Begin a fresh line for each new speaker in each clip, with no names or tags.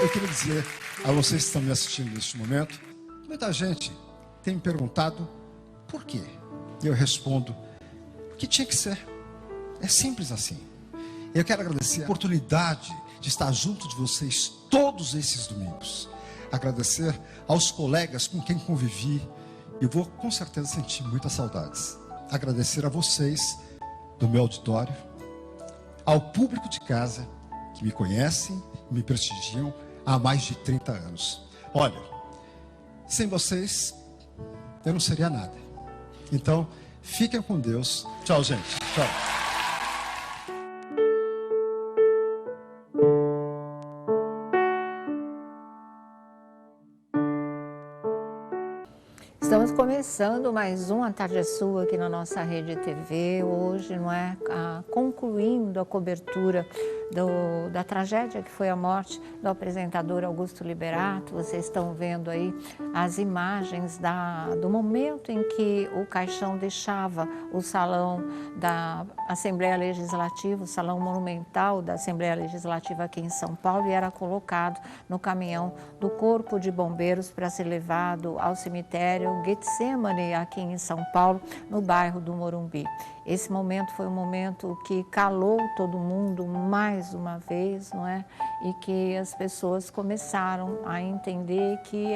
Eu queria dizer a vocês que estão me assistindo neste momento, muita gente tem me perguntado por quê. E eu respondo que tinha que ser. É simples assim. Eu quero agradecer a oportunidade de estar junto de vocês todos esses domingos. Agradecer aos colegas com quem convivi. Eu vou com certeza sentir muitas saudades. Agradecer a vocês do meu auditório, ao público de casa que me conhecem e me prestigiam há mais de 30 anos. Olha, sem vocês eu não seria nada. Então, fiquem com Deus. Tchau, gente. Tchau.
Estamos começando mais um A Tarde é Sua aqui na nossa Rede TV. Hoje, não é, concluindo a cobertura da tragédia que foi a morte do apresentador Augusto Liberato. Vocês estão vendo aí as imagens do momento em que o caixão deixava o salão da Assembleia Legislativa, o salão monumental da Assembleia Legislativa aqui em São Paulo, e era colocado no caminhão do Corpo de Bombeiros para ser levado ao cemitério Getsemane, aqui em São Paulo, no bairro do Morumbi. Esse momento foi um momento que calou todo mundo mais uma vez, não é? E que as pessoas começaram a entender que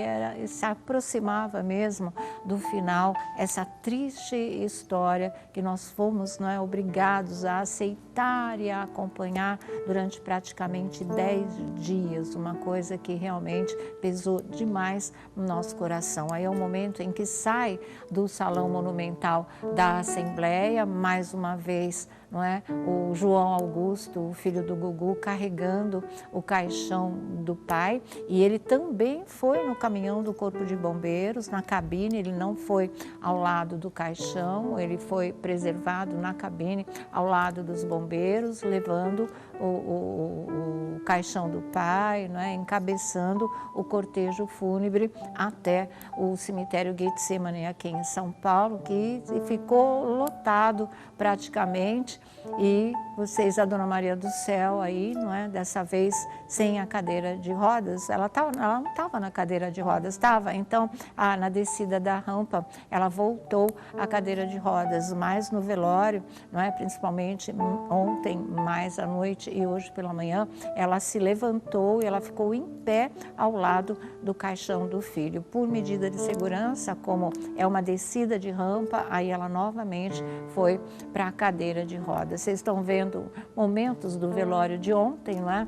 se aproximava mesmo do final, essa triste história que nós fomos, não é, obrigados a aceitar e a acompanhar durante praticamente 10 dias, uma coisa que realmente pesou demais no nosso coração. Aí é o momento em que sai do Salão Monumental da Assembleia, mais uma vez, não é? O João Augusto, o filho do Gugu, carregando o caixão do pai, e ele também foi no caminhão do Corpo de Bombeiros, na cabine. Ele não foi ao lado do caixão, ele foi preservado na cabine ao lado dos bombeiros, levando o caixão do pai, não é? Encabeçando o cortejo fúnebre até o cemitério Getsemane aqui em São Paulo, que ficou lotado praticamente. E vocês, a Dona Maria do Céu aí, não é? Dessa vez sem a cadeira de rodas, ela não estava na cadeira de rodas, estava. Então, na descida da rampa, ela voltou à cadeira de rodas, mas no velório, não é? Principalmente ontem, mais à noite e hoje pela manhã, ela se levantou e ela ficou em pé ao lado do caixão do filho. Por medida de segurança, como é uma descida de rampa, aí ela novamente foi para a cadeira de rodas. Vocês estão vendo momentos do velório de ontem, não é?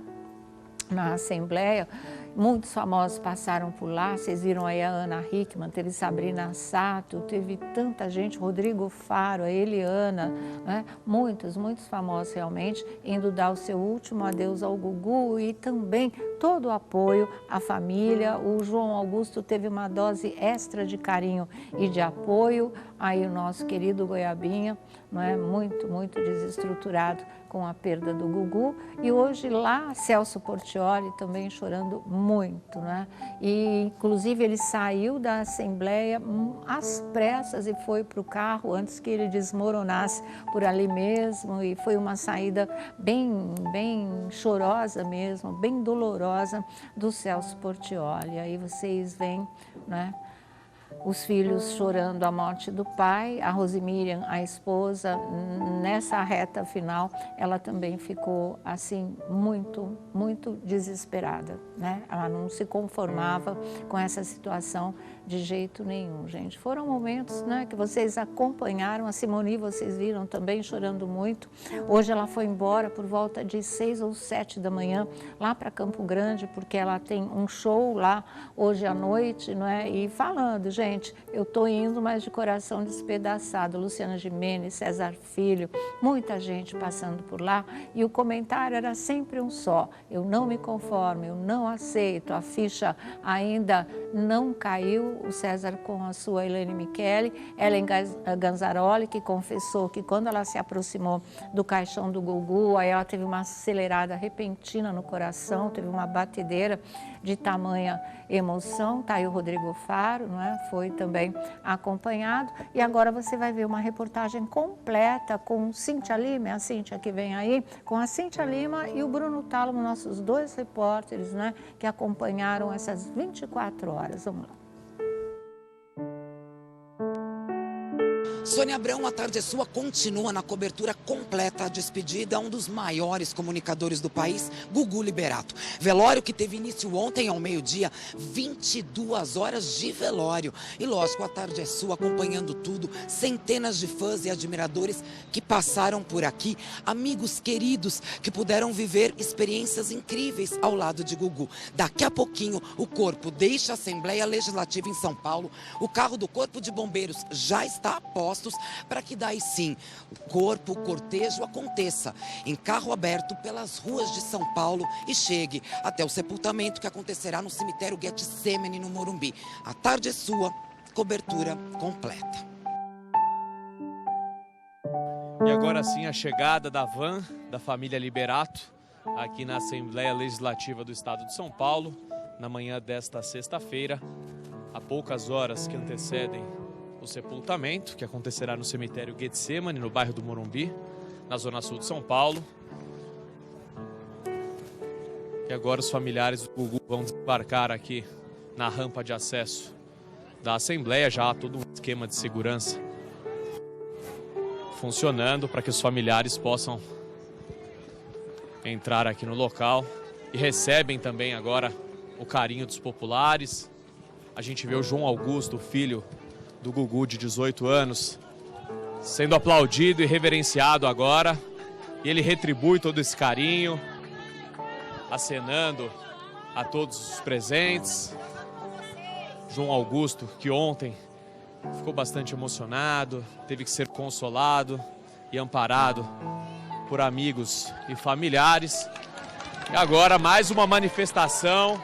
Na Assembleia. Muitos famosos passaram por lá. Vocês viram aí a Ana Hickman, teve Sabrina Sato, teve tanta gente, Rodrigo Faro, a Eliana, né? Muitos famosos realmente indo dar o seu último adeus ao Gugu, e também todo o apoio à família. O João Augusto teve uma dose extra de carinho e de apoio. Aí o nosso querido Goiabinha, não é? Muito desestruturado com a perda do Gugu. E hoje lá, Celso Portiolli também chorando muito, né? E inclusive ele saiu da Assembleia às pressas e foi para o carro antes que ele desmoronasse por ali mesmo, e foi uma saída bem chorosa mesmo, bem dolorosa do Celso Portiolli. Aí vocês veem, né? Os filhos chorando a morte do pai, a Rosemiriam, a esposa, nessa reta final, ela também ficou assim muito desesperada, né? Ela não se conformava com essa situação de jeito nenhum, gente. Foram momentos, né, que vocês acompanharam. A Simone, vocês viram também chorando muito. Hoje ela foi embora por volta de 6 ou 7 da manhã, lá para Campo Grande, porque ela tem um show lá hoje à noite, não é? E falando, gente, eu estou indo, mas de coração despedaçado. Luciana Gimenez, César Filho, muita gente passando por lá, e o comentário era sempre um só: eu não me conformo, eu não aceito, a ficha ainda não caiu, o César com a sua Elaine Michele, Ellen Ganzaroli, que confessou que quando ela se aproximou do caixão do Gugu, aí ela teve uma acelerada repentina no coração, teve uma batedeira de tamanha emoção. Tá aí o Rodrigo Faro, não é? Foi também acompanhado. E agora você vai ver uma reportagem completa com Cíntia Lima, é a Cíntia que vem aí, com a Cíntia Lima e o Bruno Tálamo, nossos dois repórteres, né, que acompanharam essas 24 horas. Vamos lá.
Sônia Abrão, a tarde é sua, continua na cobertura completa a despedida a um dos maiores comunicadores do país, Gugu Liberato. Velório que teve início ontem ao meio-dia, 22 horas de velório. E lógico, a tarde é sua, acompanhando tudo, centenas de fãs e admiradores que passaram por aqui, amigos queridos que puderam viver experiências incríveis ao lado de Gugu. Daqui a pouquinho, o corpo deixa a Assembleia Legislativa em São Paulo, o carro do Corpo de Bombeiros já está a postos para que daí sim o cortejo aconteça em carro aberto pelas ruas de São Paulo e chegue até o sepultamento que acontecerá no cemitério Getsemane, no Morumbi. A tarde é sua, cobertura completa.
E agora sim a chegada da van da família Liberato aqui na Assembleia Legislativa do Estado de São Paulo, na manhã desta sexta-feira, há poucas horas que antecedem o sepultamento, que acontecerá no cemitério Getsemane, no bairro do Morumbi, na zona sul de São Paulo. E agora os familiares do Gugu vão desembarcar aqui na rampa de acesso da Assembleia. Já há todo um esquema de segurança funcionando para que os familiares possam entrar aqui no local. E recebem também agora o carinho dos populares. A gente vê o João Augusto, o filho do Gugu, de 18 anos, sendo aplaudido e reverenciado agora. E ele retribui todo esse carinho, acenando a todos os presentes. João Augusto, que ontem ficou bastante emocionado, teve que ser consolado e amparado por amigos e familiares. E agora mais uma manifestação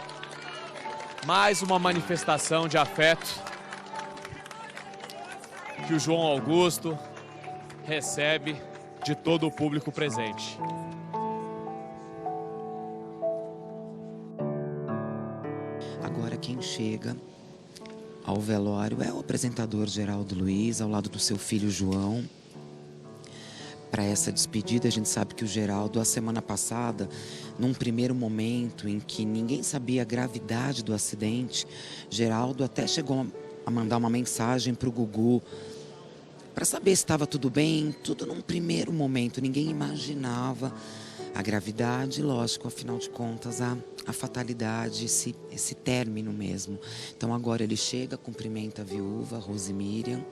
de afeto que o João Augusto recebe de todo o público presente.
Agora quem chega ao velório é o apresentador Geraldo Luiz, ao lado do seu filho João. Para essa despedida, a gente sabe que o Geraldo, a semana passada, num primeiro momento em que ninguém sabia a gravidade do acidente, Geraldo até chegou a mandar uma mensagem para o Gugu para saber se estava tudo bem, tudo num primeiro momento. Ninguém imaginava a gravidade, lógico, afinal de contas, a fatalidade, esse término mesmo. Então agora ele chega, cumprimenta a viúva, Rose Miriam.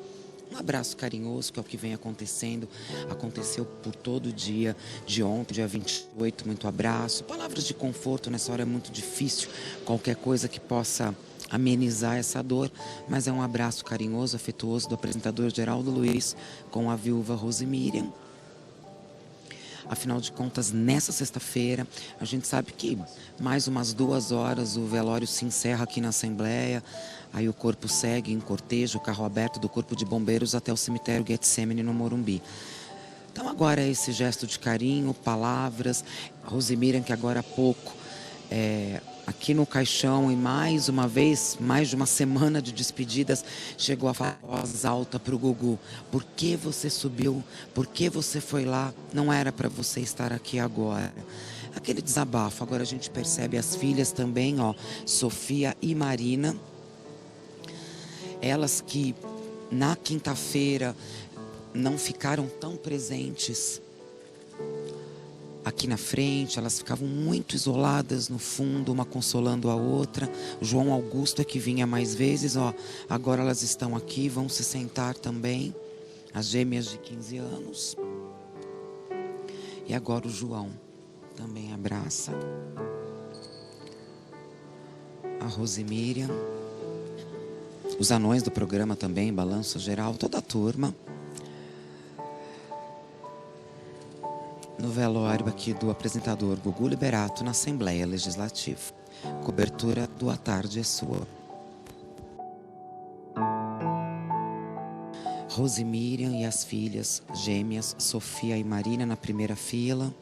Um abraço carinhoso, que é o que vem acontecendo. Aconteceu por todo o dia de ontem, dia 28, muito abraço. Palavras de conforto, nessa hora é muito difícil. Qualquer coisa que possa amenizar essa dor, mas é um abraço carinhoso, afetuoso do apresentador Geraldo Luiz com a viúva Rose Miriam. Afinal de contas, nessa sexta-feira, a gente sabe que mais umas 2 horas o velório se encerra aqui na Assembleia. Aí o corpo segue em cortejo, o carro aberto do Corpo de Bombeiros até o cemitério Getsemane, no Morumbi. Então agora é esse gesto de carinho, palavras. A Rose Miriam, que agora há pouco, aqui no caixão, e mais uma vez, mais de uma semana de despedidas, chegou a voz alta para o Gugu: por que você subiu? Por que você foi lá? Não era para você estar aqui agora. Aquele desabafo. Agora a gente percebe as filhas também, Sofia e Marina. Elas que na quinta-feira não ficaram tão presentes aqui na frente, elas ficavam muito isoladas no fundo, uma consolando a outra. O João Augusto é que vinha mais vezes, agora elas estão aqui, vão se sentar também, as gêmeas de 15 anos. E agora o João também abraça a Rose Miriam. Os anões do programa também, balanço geral, toda a turma. No velório aqui do apresentador Gugu Liberato, na Assembleia Legislativa. Cobertura do A Tarde é Sua. Rosemiriam e as filhas gêmeas, Sofia e Marina, na primeira fila.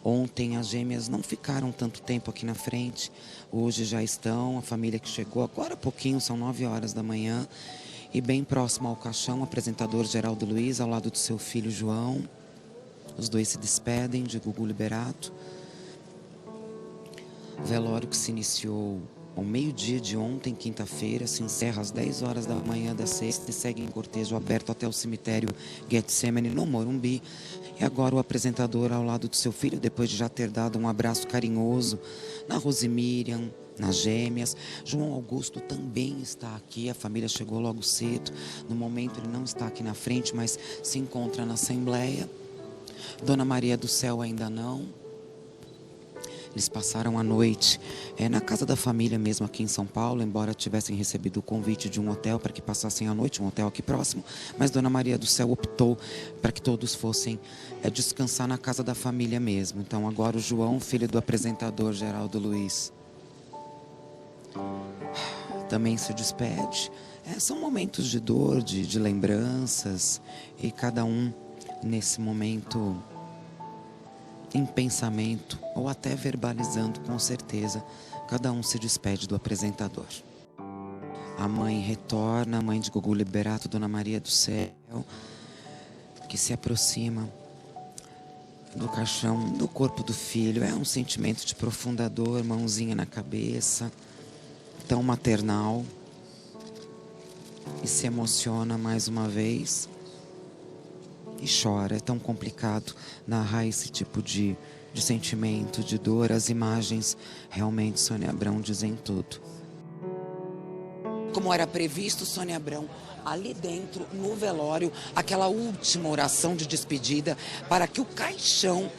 Ontem as gêmeas não ficaram tanto tempo aqui na frente, hoje já estão, a família que chegou agora há pouquinho, são 9 horas da manhã, e bem próximo ao caixão, o apresentador Geraldo Luiz, ao lado do seu filho João. Os dois se despedem de Gugu Liberato. O velório que se iniciou ao meio-dia de ontem, quinta-feira, se encerra às 10 horas da manhã da sexta e segue em cortejo aberto até o cemitério Getsemane, no Morumbi. E agora o apresentador ao lado do seu filho, depois de já ter dado um abraço carinhoso na Rosemiriam, nas gêmeas. João Augusto também está aqui, a família chegou logo cedo. No momento ele não está aqui na frente, mas se encontra na Assembleia. Dona Maria do Céu ainda não. Eles passaram a noite na casa da família mesmo aqui em São Paulo, embora tivessem recebido o convite de um hotel para que passassem a noite, um hotel aqui próximo, mas Dona Maria do Céu optou para que todos fossem descansar na casa da família mesmo. Então agora o João, filho do apresentador Geraldo Luiz, também se despede. São momentos de dor, de lembranças, e cada um nesse momento em pensamento ou até verbalizando, com certeza, cada um se despede do apresentador. A mãe retorna, a mãe de Gugu Liberato, Dona Maria do Céu, que se aproxima do caixão, do corpo do filho. É um sentimento de profunda dor, mãozinha na cabeça, tão maternal, e se emociona mais uma vez. E chora, é tão complicado narrar esse tipo de sentimento, de dor. As imagens realmente, Sônia Abrão, dizem tudo. Como era previsto, Sônia Abrão, ali dentro, no velório, aquela última oração de despedida para que o caixão,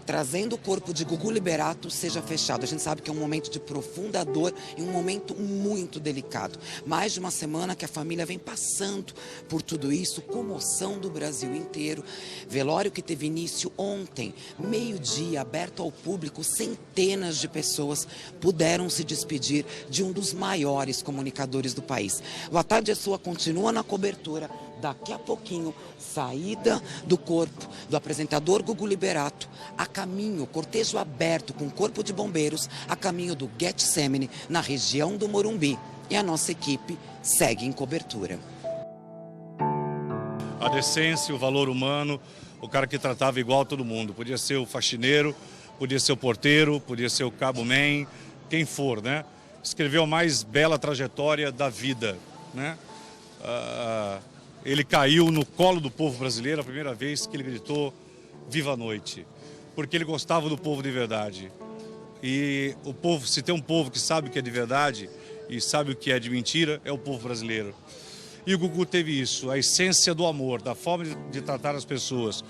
trazendo o corpo de Gugu Liberato, seja fechado. A gente sabe que é um momento de profunda dor e um momento muito delicado. Mais de uma semana que a família vem passando por tudo isso, comoção do Brasil inteiro. Velório que teve início ontem, meio-dia, aberto ao público, centenas de pessoas puderam se despedir de um dos maiores comunicadores do país. O A Tarde é Sua continua na cobertura. Daqui a pouquinho, saída do corpo do apresentador Gugu Liberato, a caminho, cortejo aberto com corpo de bombeiros, a caminho do Getsemane, na região do Morumbi. E a nossa equipe segue em cobertura.
A decência, o valor humano, o cara que tratava igual a todo mundo. Podia ser o faxineiro, podia ser o porteiro, podia ser o cabo-man, quem for, né? Escreveu a mais bela trajetória da vida, né? Ele caiu no colo do povo brasileiro a primeira vez que ele gritou "Viva a Noite", porque ele gostava do povo de verdade. E o povo, se tem um povo que sabe o que é de verdade e sabe o que é de mentira, é o povo brasileiro. E o Gugu teve isso, a essência do amor, da forma de tratar as pessoas.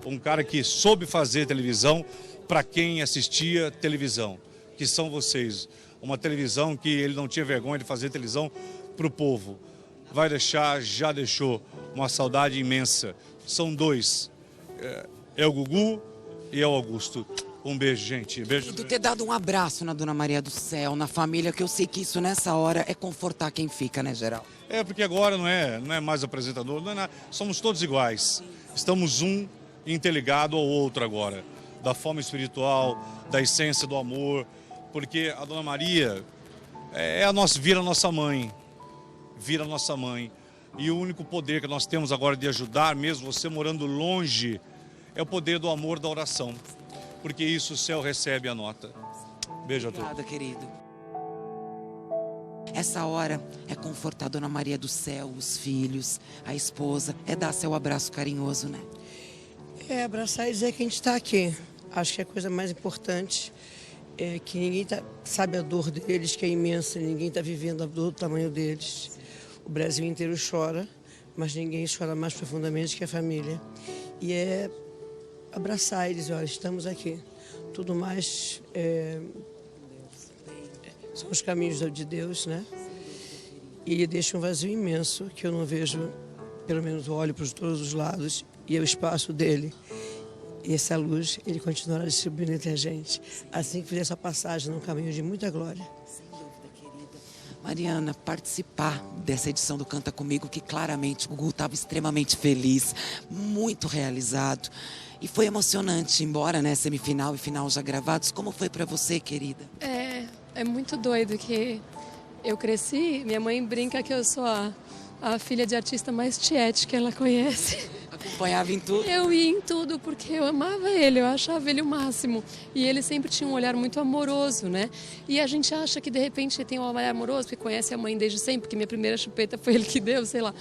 Um cara que soube fazer televisão para quem assistia televisão, que são vocês. Uma televisão que ele não tinha vergonha de fazer televisão para o povo. Vai deixar, já deixou, uma saudade imensa. São dois, é o Gugu e é o Augusto. Um beijo, gente. Beijo.
E tu ter dado um abraço na Dona Maria do Céu, na família, que eu sei que isso nessa hora é confortar quem fica, né, Geraldo?
Porque agora não é mais apresentador, não é nada. Somos todos iguais. Estamos um interligado ao outro agora. Da forma espiritual, da essência do amor. Porque a Dona Maria vira a nossa mãe. Vira nossa mãe. E o único poder que nós temos agora de ajudar, mesmo você morando longe, é o poder do amor, da oração. Porque isso o céu recebe a nota. Beijo a todos.
Obrigada, querido. Essa hora é confortar a Dona Maria do Céu, os filhos, a esposa, é dar seu abraço carinhoso, né?
Abraçar e dizer que a gente está aqui. Acho que a coisa mais importante é que ninguém sabe a dor deles, que é imensa, ninguém está vivendo a dor do tamanho deles. O Brasil inteiro chora, mas ninguém chora mais profundamente que a família. E é abraçar eles, olha, estamos aqui. Tudo mais são os caminhos de Deus, né? E deixa um vazio imenso que eu não vejo, pelo menos eu olho para todos os lados e é o espaço dele. E essa luz, ele continuará distribuindo entre a gente, assim que fizer essa passagem num caminho de muita glória.
Sem dúvida, querida. Mariana, participar dessa edição do Canta Comigo, que claramente o Gugu estava extremamente feliz, muito realizado. E foi emocionante, embora, né, semifinal e final já gravados. Como foi para você, querida?
É muito doido que eu cresci, minha mãe brinca que eu sou a filha de artista mais tiete que ela conhece.
Acompanhava em tudo?
Eu ia em tudo porque eu amava ele, eu achava ele o máximo. E ele sempre tinha um olhar muito amoroso, né? E a gente acha que de repente ele tem um olhar amoroso porque conhece a mãe desde sempre, porque minha primeira chupeta foi ele que deu, sei lá.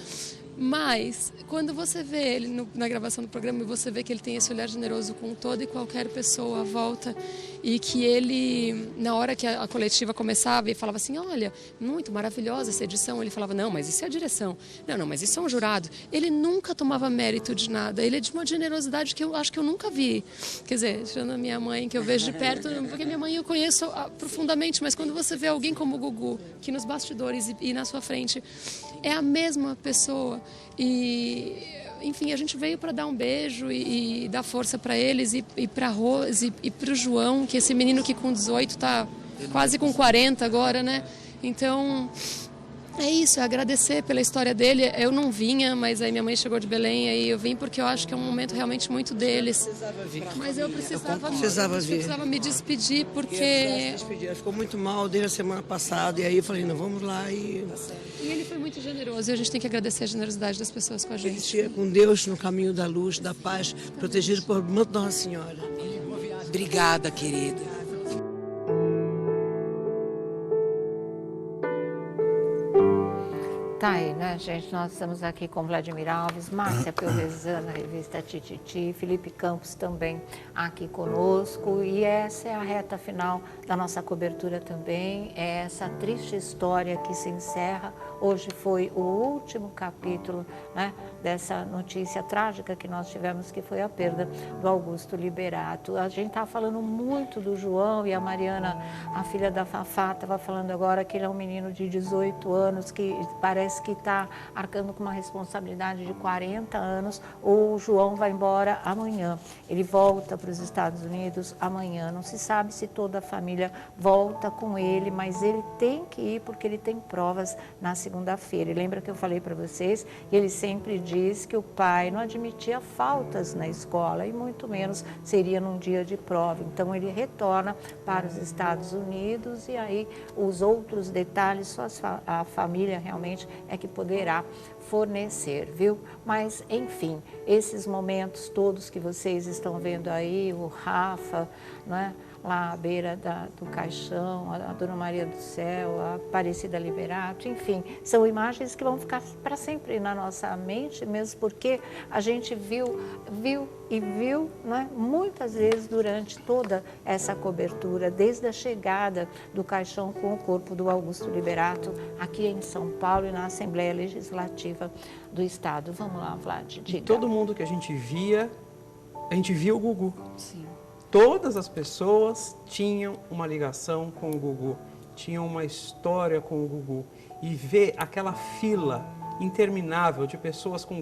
Mas, quando você vê ele na gravação do programa, você vê que ele tem esse olhar generoso com toda e qualquer pessoa à volta e que ele, na hora que a coletiva começava e falava assim, olha, muito maravilhosa essa edição, ele falava, não, mas isso é a direção, não, mas isso é um jurado. Ele nunca tomava mérito de nada, ele é de uma generosidade que eu acho que eu nunca vi. Quer dizer, tirando a minha mãe, que eu vejo de perto, porque minha mãe eu conheço profundamente, mas quando você vê alguém como o Gugu, que nos bastidores e na sua frente é a mesma pessoa. E, enfim, a gente veio para dar um beijo e dar força para eles e para Rose e para o João, que esse menino que com 18 está quase com 40 agora, né? Então, é isso, é agradecer pela história dele. Eu não vinha, mas aí minha mãe chegou de Belém, aí eu vim porque eu acho que é um momento realmente muito deles. Mas eu precisava me despedir porque...
Ela ficou muito mal desde a semana passada e aí eu falei, não, vamos lá e...
E ele foi muito generoso e a gente tem que agradecer a generosidade das pessoas com a gente.
Ele com Deus no caminho da luz, da paz, protegido por manto da Nossa Senhora.
Obrigada, querida.
Tá aí, né, gente? Nós estamos aqui com Vladimir Alves, Márcia Pelvezana, revista Tititi, Felipe Campos também aqui conosco. E essa é a reta final da nossa cobertura também. É essa triste história que se encerra. Hoje foi o último capítulo, né, dessa notícia trágica que nós tivemos, que foi a perda do Augusto Liberato. A gente estava falando muito do João e a Mariana, a filha da Fafá, estava falando agora que ele é um menino de 18 anos, que parece que está arcando com uma responsabilidade de 40 anos. O João vai embora amanhã. Ele volta para os Estados Unidos amanhã. Não se sabe se toda a família volta com ele, mas ele tem que ir porque ele tem provas na segunda-feira. E lembra que eu falei para vocês que ele sempre diz que o pai não admitia faltas na escola e muito menos seria num dia de prova. Então ele retorna para os Estados Unidos e aí os outros detalhes só a família realmente é que poderá fornecer, viu? Mas, enfim, esses momentos todos que vocês estão vendo aí, o Rafa, né? Lá à beira do caixão, a Dona Maria do Céu, a Aparecida Liberato, enfim, são imagens que vão ficar para sempre na nossa mente, mesmo porque a gente viu, né, muitas vezes durante toda essa cobertura, desde a chegada do caixão com o corpo do Augusto Liberato aqui em São Paulo e na Assembleia Legislativa do Estado. Vamos lá, Vlad, diga.
E todo mundo que a gente via o Gugu.
Sim.
Todas as pessoas tinham uma ligação com o Gugu, tinham uma história com o Gugu. E ver aquela fila interminável de pessoas com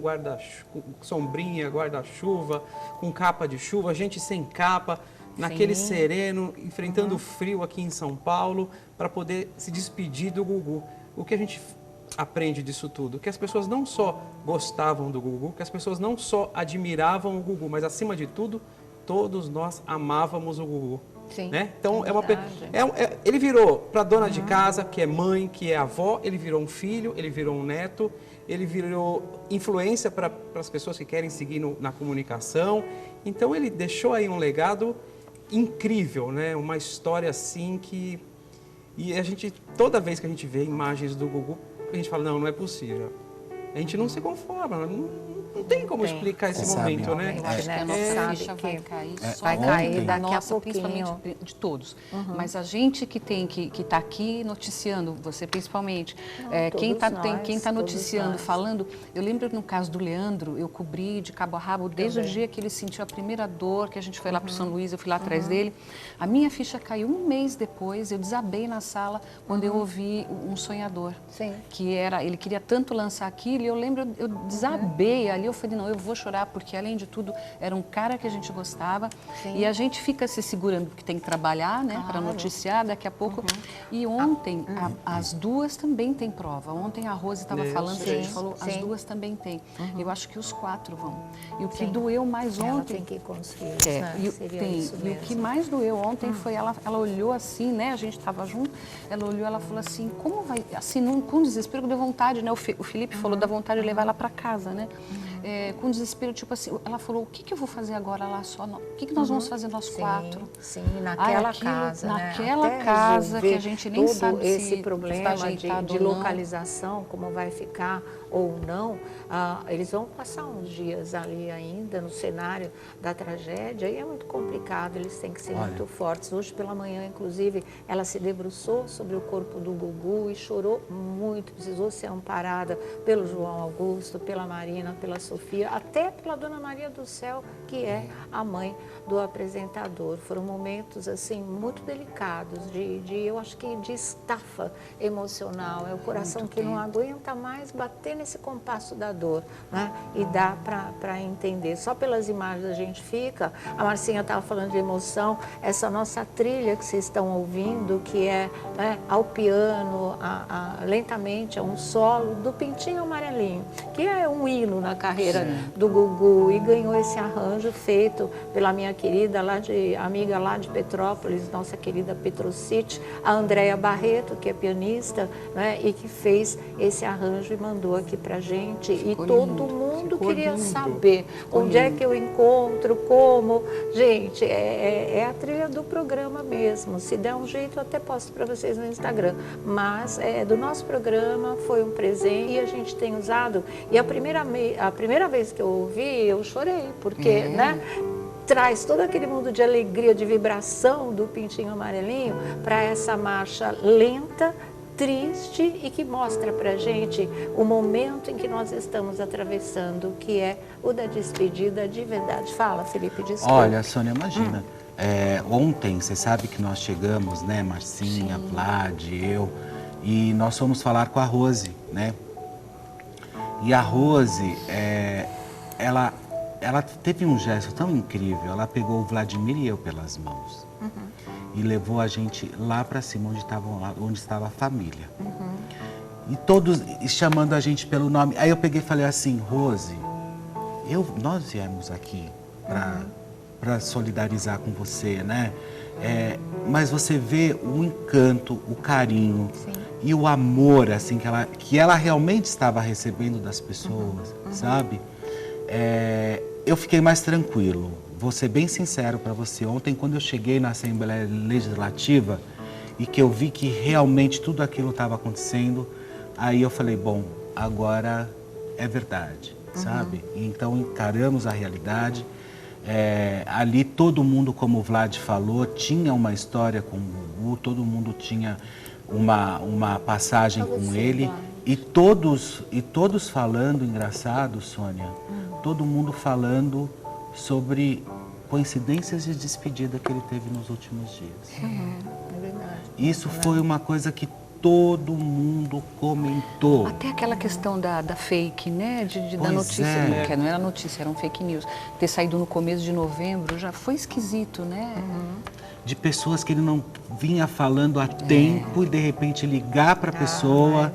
sombrinha, guarda-chuva, com capa de chuva, gente sem capa, naquele sereno, enfrentando o frio aqui em São Paulo, para poder se despedir do Gugu. O que a gente aprende disso tudo? Que as pessoas não só gostavam do Gugu, que as pessoas não só admiravam o Gugu, mas acima de tudo, todos nós amávamos o Gugu.
Sim,
né? Então,
ele
virou para dona de casa, que é mãe, que é avó, ele virou um filho, ele virou um neto, ele virou influência para as pessoas que querem seguir na comunicação. Então, ele deixou aí um legado incrível, né? Uma história assim que... E a gente, toda vez que a gente vê imagens do Gugu, a gente fala, não é possível. A gente não se conforma, não tem como explicar esse momento, né?
Acho que a nossa ficha vai cair só
vai cair daqui
nossa,
a pouquinho.
principalmente de todos. Mas a gente que está aqui noticiando, você principalmente, quem está noticiando, falando, eu lembro no caso do Leandro, eu cobri de cabo a rabo desde o dia que ele sentiu a primeira dor, que a gente foi lá para o São Luís, eu fui lá atrás dele. A minha ficha caiu um mês depois, eu desabei na sala quando eu ouvi um sonhador.
Sim.
Que era, ele queria tanto lançar aquilo, e eu lembro, eu desabei ali. ali, eu falei, não, eu vou chorar, porque além de tudo, era um cara que a gente gostava.
Sim.
E a gente fica se segurando, porque tem que trabalhar, né, para noticiar daqui a pouco. E ontem, as duas também têm prova. Ontem a Rose estava falando, a gente falou, as duas também têm. Eu acho que os 4 vão. E o que doeu mais
Ela
ontem...
tem que ir com os filhos, né? Seria isso
E o que mais doeu ontem foi, ela olhou assim, né, a gente estava junto, ela olhou, ela falou assim, como vai, assim, com desespero, deu vontade, né, o Felipe falou da vontade de levar ela para casa, né, com desespero, tipo assim, ela falou, o que eu vou fazer agora lá só, o que nós vamos fazer nós 4?
Sim, naquela casa,
naquela
né?
casa que a gente nem sabe se
esse problema de
ou não.
localização, como vai ficar ou não, eles vão passar uns dias ali ainda no cenário da tragédia e é muito complicado, eles têm que ser muito fortes. Hoje pela manhã, inclusive, ela se debruçou sobre o corpo do Gugu e chorou muito, precisou ser amparada pelo João Augusto, pela Marina, pela Sofia, até pela Dona Maria do Céu, que é a mãe do apresentador. Foram momentos assim muito delicados, eu acho que de estafa emocional, é o coração que não aguenta mais bater nesse compasso da dor, né? E dá para entender. Só pelas imagens a gente fica. A Marcinha estava falando de emoção, essa nossa trilha que vocês estão ouvindo, que é, né, ao piano, lentamente, é um solo do Pintinho Amarelinho, que é um hino na carreira do Gugu, e ganhou esse arranjo feito pela minha querida amiga lá de Petrópolis, nossa querida Petrocite, a Andréia Barreto, que é pianista, né, e que fez esse arranjo e mandou aqui pra gente. Ficou e todo lindo. Mundo queria lindo. Saber onde é que eu encontro, como. Gente, é a trilha do programa mesmo. Se der um jeito, eu até posto para vocês no Instagram. Mas do nosso programa, foi um presente e a gente tem usado. E a primeira vez que eu ouvi, eu chorei, porque, né? Traz todo aquele mundo de alegria, de vibração do Pintinho Amarelinho para essa marcha lenta, triste e que mostra pra gente o momento em que nós estamos atravessando, que é o da despedida de verdade. Fala, Felipe, desculpa.
Olha, Sônia, imagina, ontem, você sabe que nós chegamos, né, Marcinha, Vlad, eu, e nós fomos falar com a Rose, né, e a Rose, ela teve um gesto tão incrível, ela pegou o Vladimir e eu pelas mãos. E levou a gente lá para cima, onde estava a família. E todos chamando a gente pelo nome. Aí eu peguei e falei assim, Rose, nós viemos aqui para solidarizar com você, né? Mas você vê o encanto, o carinho e o amor assim, que ela realmente estava recebendo das pessoas, sabe? Eu fiquei mais tranquilo. Vou ser bem sincero para você, ontem quando eu cheguei na Assembleia Legislativa e que eu vi que realmente tudo aquilo estava acontecendo, aí eu falei, bom, agora é verdade, sabe? Então encaramos a realidade, ali todo mundo, como o Vlad falou, tinha uma história com o Gugu, todo mundo tinha uma passagem com ele, e todos falando, engraçado, Sônia, todo mundo falando sobre coincidências de despedida que ele teve nos últimos dias.
É verdade.
Isso foi uma coisa que todo mundo comentou.
Até aquela questão da fake, né? Da notícia, que não era notícia, era um fake news. Ter saído no começo de novembro já foi esquisito, né?
De pessoas que ele não vinha falando há tempo e de repente ligar para a pessoa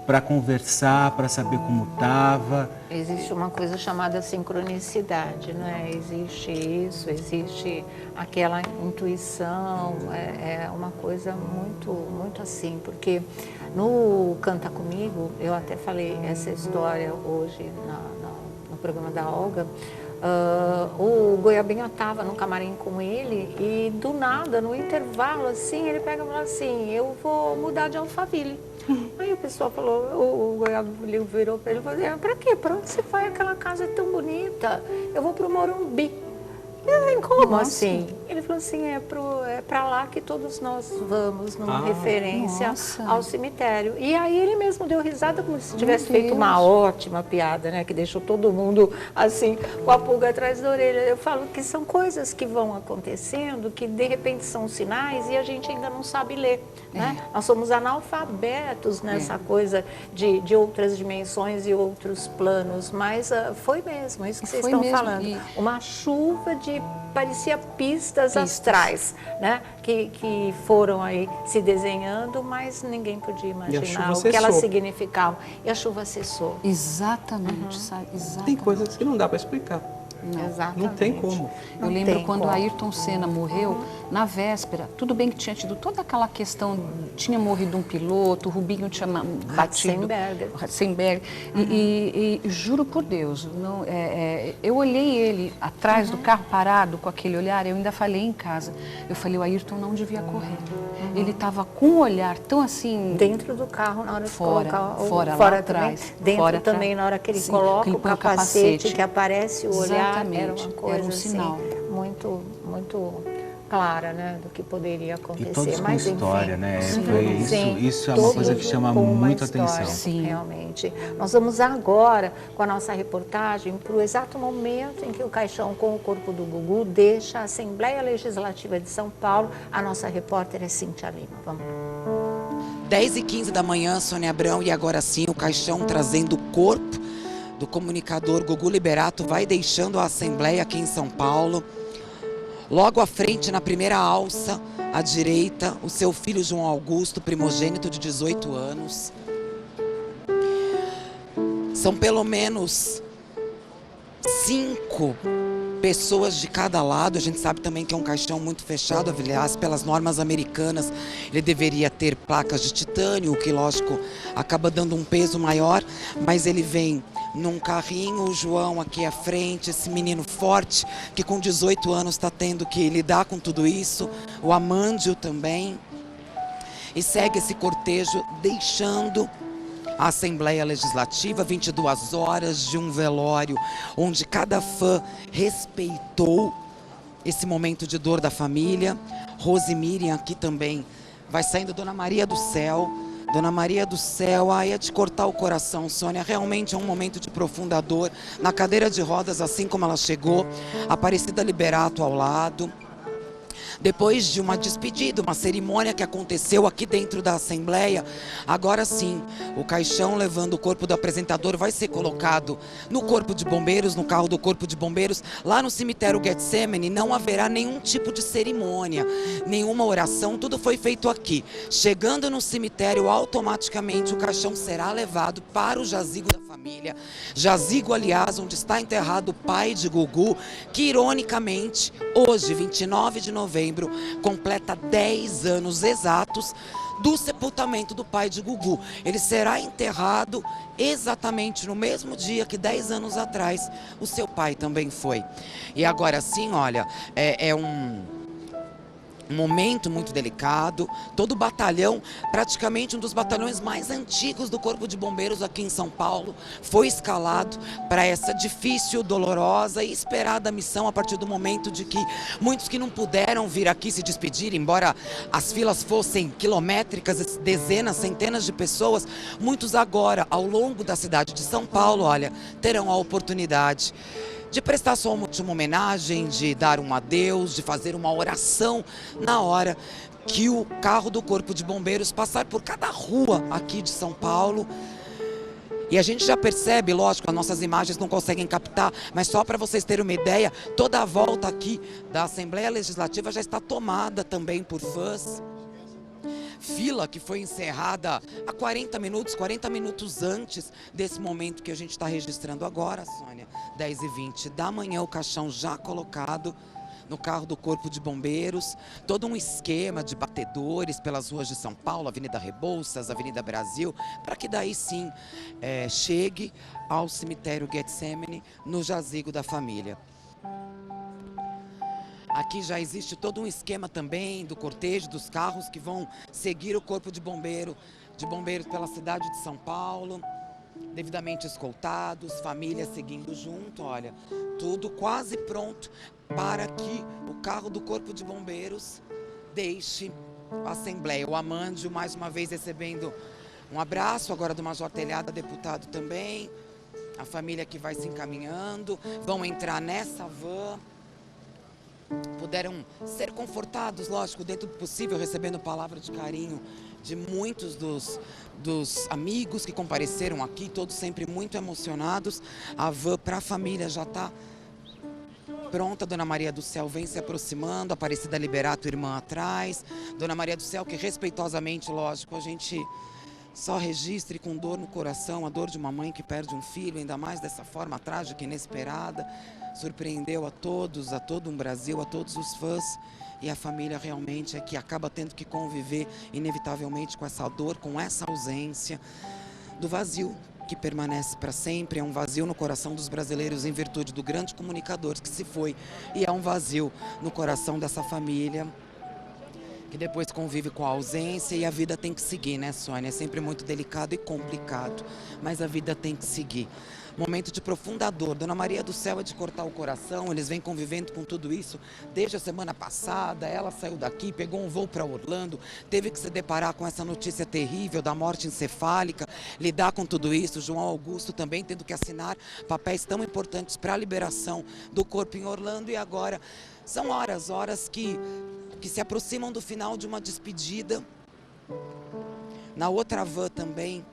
para conversar, para saber como estava.
Existe uma coisa chamada sincronicidade, né? Existe isso, existe aquela intuição, é uma coisa muito, muito assim, porque no Canta Comigo, eu até falei essa história hoje no programa da Olga. O Goiabinha estava no camarim com ele e do nada, no intervalo, assim, ele pega e fala assim, eu vou mudar de Alphaville. Aí o pessoal falou, o Goiabinha virou para ele e falou, pra quê? Pra onde você vai? Aquela casa é tão bonita, eu vou pro Morumbi. E mãe, como
Nossa.
assim? Ele falou assim, é para lá que todos nós vamos, numa referência
nossa.
ao cemitério. E aí ele mesmo deu risada como se tivesse
Meu
feito uma
Deus.
ótima piada, né? Que deixou todo mundo assim, com a pulga atrás da orelha. Eu falo que são coisas que vão acontecendo, que de repente são sinais e a gente ainda não sabe ler, né? Nós somos analfabetos nessa coisa de outras dimensões e outros planos, mas foi mesmo, isso que vocês
Foi
estão
mesmo,
falando.
e-
Uma chuva de, parecia pistas astrais, né? Que foram aí se desenhando, mas ninguém podia imaginar o que elas significavam. E a chuva cessou.
Exatamente, sabe? Exatamente.
Tem coisas que não dá para explicar.
Exatamente.
Não tem como.
Eu
Não
lembro
tem
quando
como.
Ayrton Senna morreu, na véspera, tudo bem que tinha tido toda aquela questão, tinha morrido um piloto, o Rubinho tinha batido... Ratzenberger. E juro por Deus, não, eu olhei ele atrás do carro parado com aquele olhar, eu ainda falei em casa, eu falei, o Ayrton não devia correr. Ele estava com um olhar tão assim...
Dentro do carro, na hora de
Fora,
colocar o
fora, lá
também,
atrás.
dentro
Fora
também,
atrás.
na hora que ele
Sim,
coloca
que ele
o
põe o
capacete,
capacete.
que aparece o olhar, era
Exatamente,
uma coisa
era um sinal.
assim, muito clara, né, do que poderia acontecer.
E todos com
Mas, enfim,
história, né?
sim,
Isso é uma coisa que
todos
chama
com uma
muito
história,
atenção.
Sim.
Realmente. Nós vamos agora, com a nossa reportagem, para o exato momento em que o caixão com o corpo do Gugu deixa a Assembleia Legislativa de São Paulo. A nossa repórter é Cíntia Lima. Vamos.
10h15 da manhã, Sônia Abrão, e agora sim o caixão trazendo o corpo do comunicador Gugu Liberato vai deixando a Assembleia aqui em São Paulo. Logo à frente, na primeira alça, à direita, o seu filho João Augusto, primogênito de 18 anos. São pelo menos 5 pessoas de cada lado. A gente sabe também que é um caixão muito fechado, aliás, pelas normas americanas, ele deveria ter placas de titânio, o que, lógico, acaba dando um peso maior, mas ele vem num carrinho, o João aqui à frente, esse menino forte, que com 18 anos está tendo que lidar com tudo isso, o Amândio também, e segue esse cortejo deixando a Assembleia Legislativa, 22 horas de um velório, onde cada fã respeitou esse momento de dor da família. Rose Miriam aqui também vai saindo, Dona Maria do Céu. Dona Maria do Céu, ai, é de cortar o coração, Sônia, realmente é um momento de profunda dor. Na cadeira de rodas, assim como ela chegou, Aparecida Liberato ao lado. Depois de uma despedida, uma cerimônia que aconteceu aqui dentro da Assembleia, agora sim, o caixão levando o corpo do apresentador vai ser colocado no Corpo de Bombeiros, no carro do Corpo de Bombeiros, lá no cemitério Getsemane. Não haverá nenhum tipo de cerimônia, nenhuma oração, tudo foi feito aqui. Chegando no cemitério, automaticamente o caixão será levado para o jazigo da família. Jazigo, aliás, onde está enterrado o pai de Gugu, que ironicamente, hoje, 29 de novembro, completa 10 anos exatos do sepultamento do pai de Gugu. Ele será enterrado exatamente no mesmo dia que 10 anos atrás o seu pai também foi. E agora sim, olha, é um momento muito delicado. Todo o batalhão, praticamente um dos batalhões mais antigos do Corpo de Bombeiros aqui em São Paulo, foi escalado para essa difícil, dolorosa e esperada missão, a partir do momento de que muitos que não puderam vir aqui se despedir, embora as filas fossem quilométricas, dezenas, centenas de pessoas, muitos agora, ao longo da cidade de São Paulo, olha, terão a oportunidade de prestar sua última homenagem, de dar um adeus, de fazer uma oração na hora que o carro do Corpo de Bombeiros passar por cada rua aqui de São Paulo. E a gente já percebe, lógico, as nossas imagens não conseguem captar, mas só para vocês terem uma ideia, toda a volta aqui da Assembleia Legislativa já está tomada também por fãs. Fila que foi encerrada há 40 minutos antes desse momento que a gente está registrando agora, Sônia. 10h20 da manhã, o caixão já colocado no carro do Corpo de Bombeiros. Todo um esquema de batedores pelas ruas de São Paulo, Avenida Rebouças, Avenida Brasil, para que daí sim chegue ao cemitério Getsemane, no jazigo da família. Aqui já existe todo um esquema também do cortejo, dos carros que vão seguir o Corpo de Bombeiros pela cidade de São Paulo, devidamente escoltados, famílias seguindo junto, olha, tudo quase pronto para que o carro do Corpo de Bombeiros deixe a Assembleia. O Amândio, mais uma vez, recebendo um abraço, agora do Major Telhada, deputado também. A família que vai se encaminhando, vão entrar nessa van. Puderam ser confortados, lógico, dentro do possível, recebendo palavra de carinho de muitos dos amigos que compareceram aqui, todos sempre muito emocionados. A van para a família já está pronta. Dona Maria do Céu vem se aproximando, Aparecida Liberato, irmã atrás. Dona Maria do Céu, que respeitosamente, lógico, a gente só registre com dor no coração, a dor de uma mãe que perde um filho, ainda mais dessa forma trágica e inesperada. Surpreendeu a todos, a todo um Brasil, a todos os fãs. E a família realmente é que acaba tendo que conviver inevitavelmente com essa dor, com essa ausência do vazio que permanece para sempre. É um vazio no coração dos brasileiros em virtude do grande comunicador que se foi. E é um vazio no coração dessa família que depois convive com a ausência, e a vida tem que seguir, né, Sônia? É sempre muito delicado e complicado, mas a vida tem que seguir. Momento de profunda dor. Dona Maria do Céu é de cortar o coração, eles vêm convivendo com tudo isso desde a semana passada. Ela saiu daqui, pegou um voo para Orlando, teve que se deparar com essa notícia terrível da morte encefálica, lidar com tudo isso. João Augusto também tendo que assinar papéis tão importantes para a liberação do corpo em Orlando, e agora são horas que se aproximam do final de uma despedida. Na outra van também,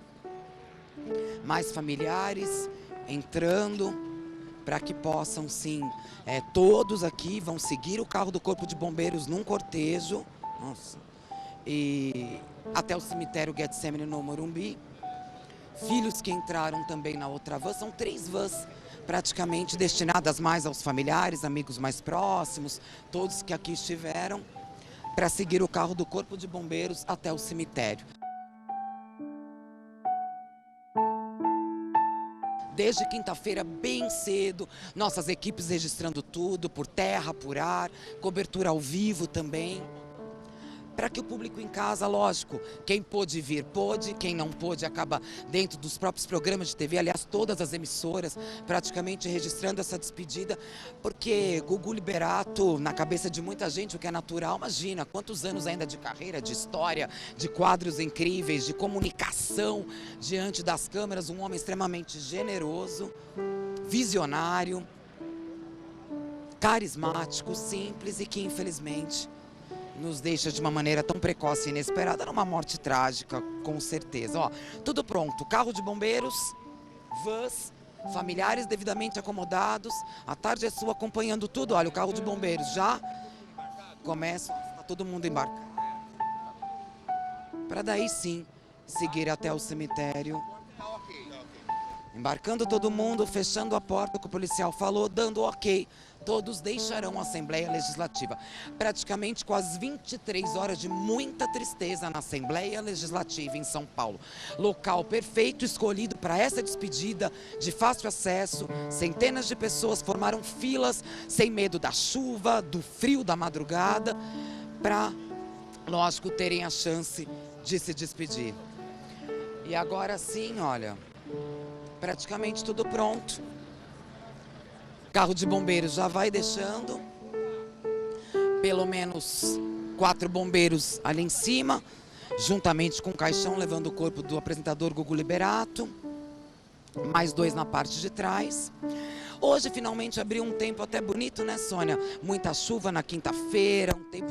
mais familiares entrando para que possam, sim, todos aqui vão seguir o carro do Corpo de Bombeiros num cortejo, e até o cemitério Getsemane no Morumbi. Filhos que entraram também na outra van, são 3 vans praticamente destinadas mais aos familiares, amigos mais próximos, todos que aqui estiveram, para seguir o carro do Corpo de Bombeiros até o cemitério. Desde quinta-feira, bem cedo, nossas equipes registrando tudo, por terra, por ar, cobertura ao vivo também. Para que o público em casa, lógico, quem pôde vir, pôde, quem não pôde, acaba dentro dos próprios programas de TV, aliás, todas as emissoras, praticamente registrando essa despedida, porque Gugu Liberato, na cabeça de muita gente, o que é natural, imagina, quantos anos ainda de carreira, de história, de quadros incríveis, de comunicação diante das câmeras, um homem extremamente generoso, visionário, carismático, simples e que, infelizmente, nos deixa de uma maneira tão precoce e inesperada, numa morte trágica, com certeza. Ó, tudo pronto, carro de bombeiros, vans, familiares devidamente acomodados, a tarde é sua acompanhando tudo. Olha, o carro de bombeiros já começa, tá todo mundo embarcado, para daí sim seguir até o cemitério. Embarcando todo mundo, fechando a porta, o que o policial falou, dando ok. Todos deixarão a Assembleia Legislativa. Praticamente quase 23 horas de muita tristeza na Assembleia Legislativa em São Paulo. Local perfeito escolhido para essa despedida, de fácil acesso. Centenas de pessoas formaram filas, sem medo da chuva, do frio da madrugada, para, lógico, terem a chance de se despedir. E agora sim, olha, praticamente tudo pronto. Carro de bombeiros já vai deixando. Pelo menos 4 bombeiros ali em cima, juntamente com o caixão, levando o corpo do apresentador Gugu Liberato. Mais 2 na parte de trás. Hoje finalmente abriu um tempo até bonito, né, Sônia? Muita chuva na quinta-feira, um tempo,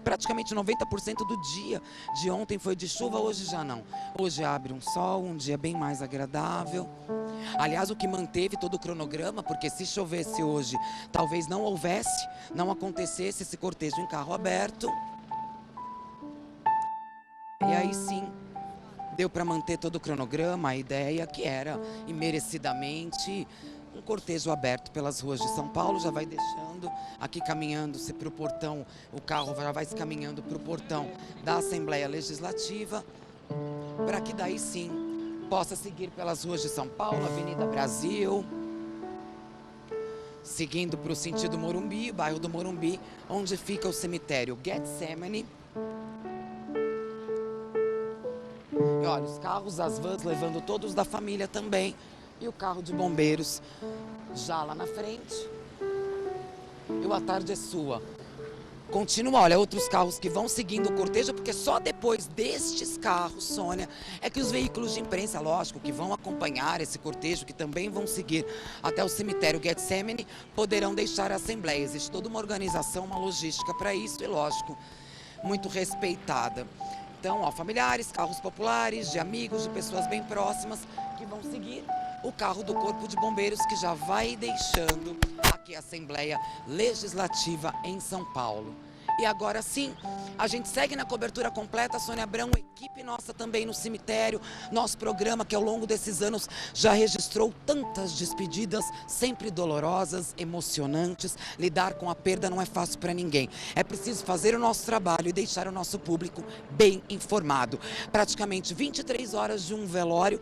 praticamente 90% do dia de ontem foi de chuva, hoje já não. Hoje abre um sol, um dia bem mais agradável. Aliás, o que manteve todo o cronograma, porque se chovesse hoje, talvez não houvesse, não acontecesse esse cortejo em carro aberto. E aí sim, deu para manter todo o cronograma, a ideia que era, imerecidamente, um cortejo aberto pelas ruas de São Paulo. Já vai deixando, aqui caminhando-se para o portão, o carro já vai se caminhando para o portão da Assembleia Legislativa, para que daí sim possa seguir pelas ruas de São Paulo, Avenida Brasil, seguindo para o sentido Morumbi, bairro do Morumbi, onde fica o cemitério Getsemane. E olha, os carros, as vans levando todos da família também. E o carro de bombeiros já lá na frente. e o A Tarde é Sua. Continua, olha, outros carros que vão seguindo o cortejo, porque só depois destes carros, Sônia, é que os veículos de imprensa, lógico, que vão acompanhar esse cortejo, que também vão seguir até o cemitério Getsemane, poderão deixar a Assembleia. Existe toda uma organização, uma logística para isso e, lógico, muito respeitada. Então, ó, familiares, carros populares, de amigos, de pessoas bem próximas, que vão seguir o carro do Corpo de Bombeiros, que já vai deixando aqui a Assembleia Legislativa em São Paulo. E agora sim, a gente segue na cobertura completa, Sônia Abrão, equipe nossa também no cemitério, nosso programa que ao longo desses anos já registrou tantas despedidas, sempre dolorosas, emocionantes. Lidar com a perda não é fácil para ninguém. É preciso fazer o nosso trabalho e deixar o nosso público bem informado. Praticamente 23 horas de um velório,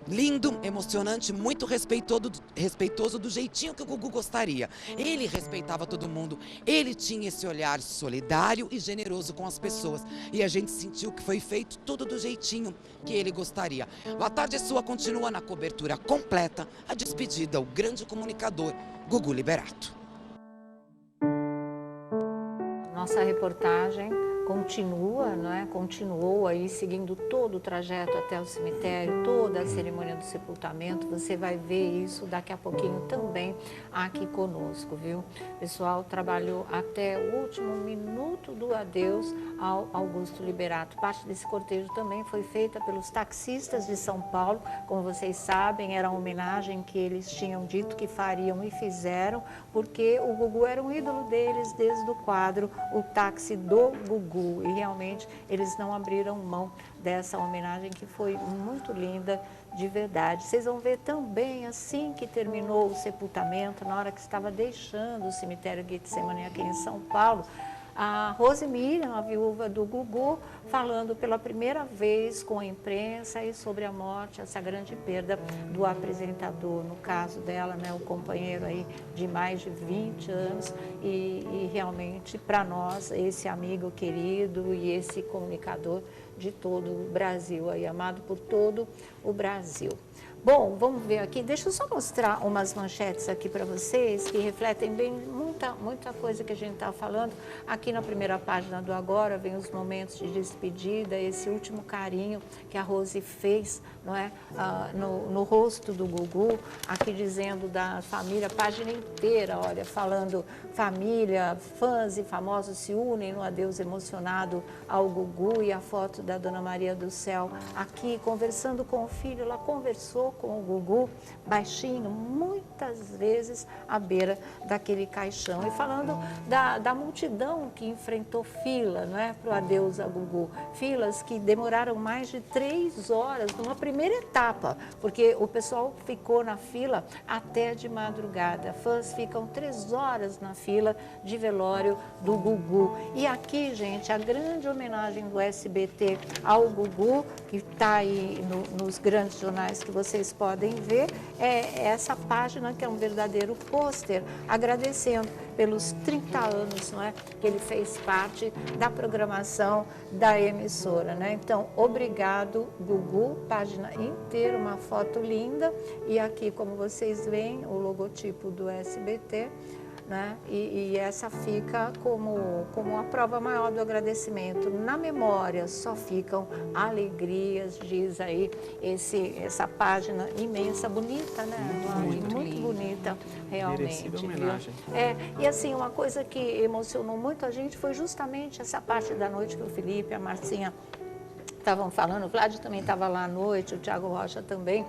lindo, emocionante, muito respeitoso do jeitinho que o Gugu gostaria. Ele respeitava todo mundo, ele tinha esse olhar solidário e generoso com as pessoas. E a gente sentiu que foi feito tudo do jeitinho que ele gostaria. O A Tarde é Sua continua na cobertura completa, a despedida, o grande comunicador Gugu Liberato.
Nossa reportagem continua, não é? Continuou aí seguindo todo o trajeto até o cemitério, toda a cerimônia do sepultamento. Você vai ver isso daqui a pouquinho também aqui conosco, viu? O pessoal trabalhou até o último minuto do adeus ao Augusto Liberato. Parte desse cortejo também foi feita pelos taxistas de São Paulo. Como vocês sabem, era a homenagem que eles tinham dito que fariam e fizeram, porque o Gugu era um ídolo deles desde o quadro O Táxi do Gugu. E realmente eles não abriram mão dessa homenagem, que foi muito linda, de verdade. Vocês vão ver também, assim que terminou o sepultamento, na hora que estava deixando o cemitério Getsemane aqui em São Paulo, a Rose Miriam, a viúva do Gugu, falando pela primeira vez com a imprensa e sobre a morte, essa grande perda do apresentador, no caso dela, né, o companheiro aí de mais de 20 anos e realmente para nós, esse amigo querido e esse comunicador de todo o Brasil, aí, amado por todo o Brasil. Bom, vamos ver aqui, deixa eu só mostrar umas manchetes aqui para vocês que refletem bem muita coisa que a gente está falando. Aqui na primeira página do Agora vem os momentos de despedida, esse último carinho que a Rose fez, não é? No rosto do Gugu, aqui dizendo da família, página inteira, olha, falando família, fãs e famosos se unem no adeus emocionado ao Gugu, e a foto da Dona Maria do Céu aqui conversando com o filho. Ela conversou com o Gugu baixinho, muitas vezes à beira daquele caixão, e falando da multidão que enfrentou fila, não é, para o adeus a Gugu, filas que demoraram mais de 3 horas numa primeira etapa, porque o pessoal ficou na fila até de madrugada. Fãs ficam 3 horas na fila de velório do Gugu. E aqui, gente, a grande homenagem do SBT ao Gugu, que está aí nos grandes jornais que vocês podem ver, é essa página que é um verdadeiro pôster, agradecendo pelos 30 anos, não é, que ele fez parte da programação da emissora, né? Então, obrigado, Gugu, página inteira, uma foto linda, e aqui, como vocês veem, o logotipo do SBT, né? E essa fica como a prova maior do agradecimento. Na memória só ficam alegrias, diz aí essa página imensa, bonita, né? Muito bonita, realmente.
Homenagem.
E assim, uma coisa que emocionou muito a gente foi justamente essa parte da noite que o Felipe e a Marcinha estavam falando. O Vlad também estava lá à noite, o Thiago Rocha também.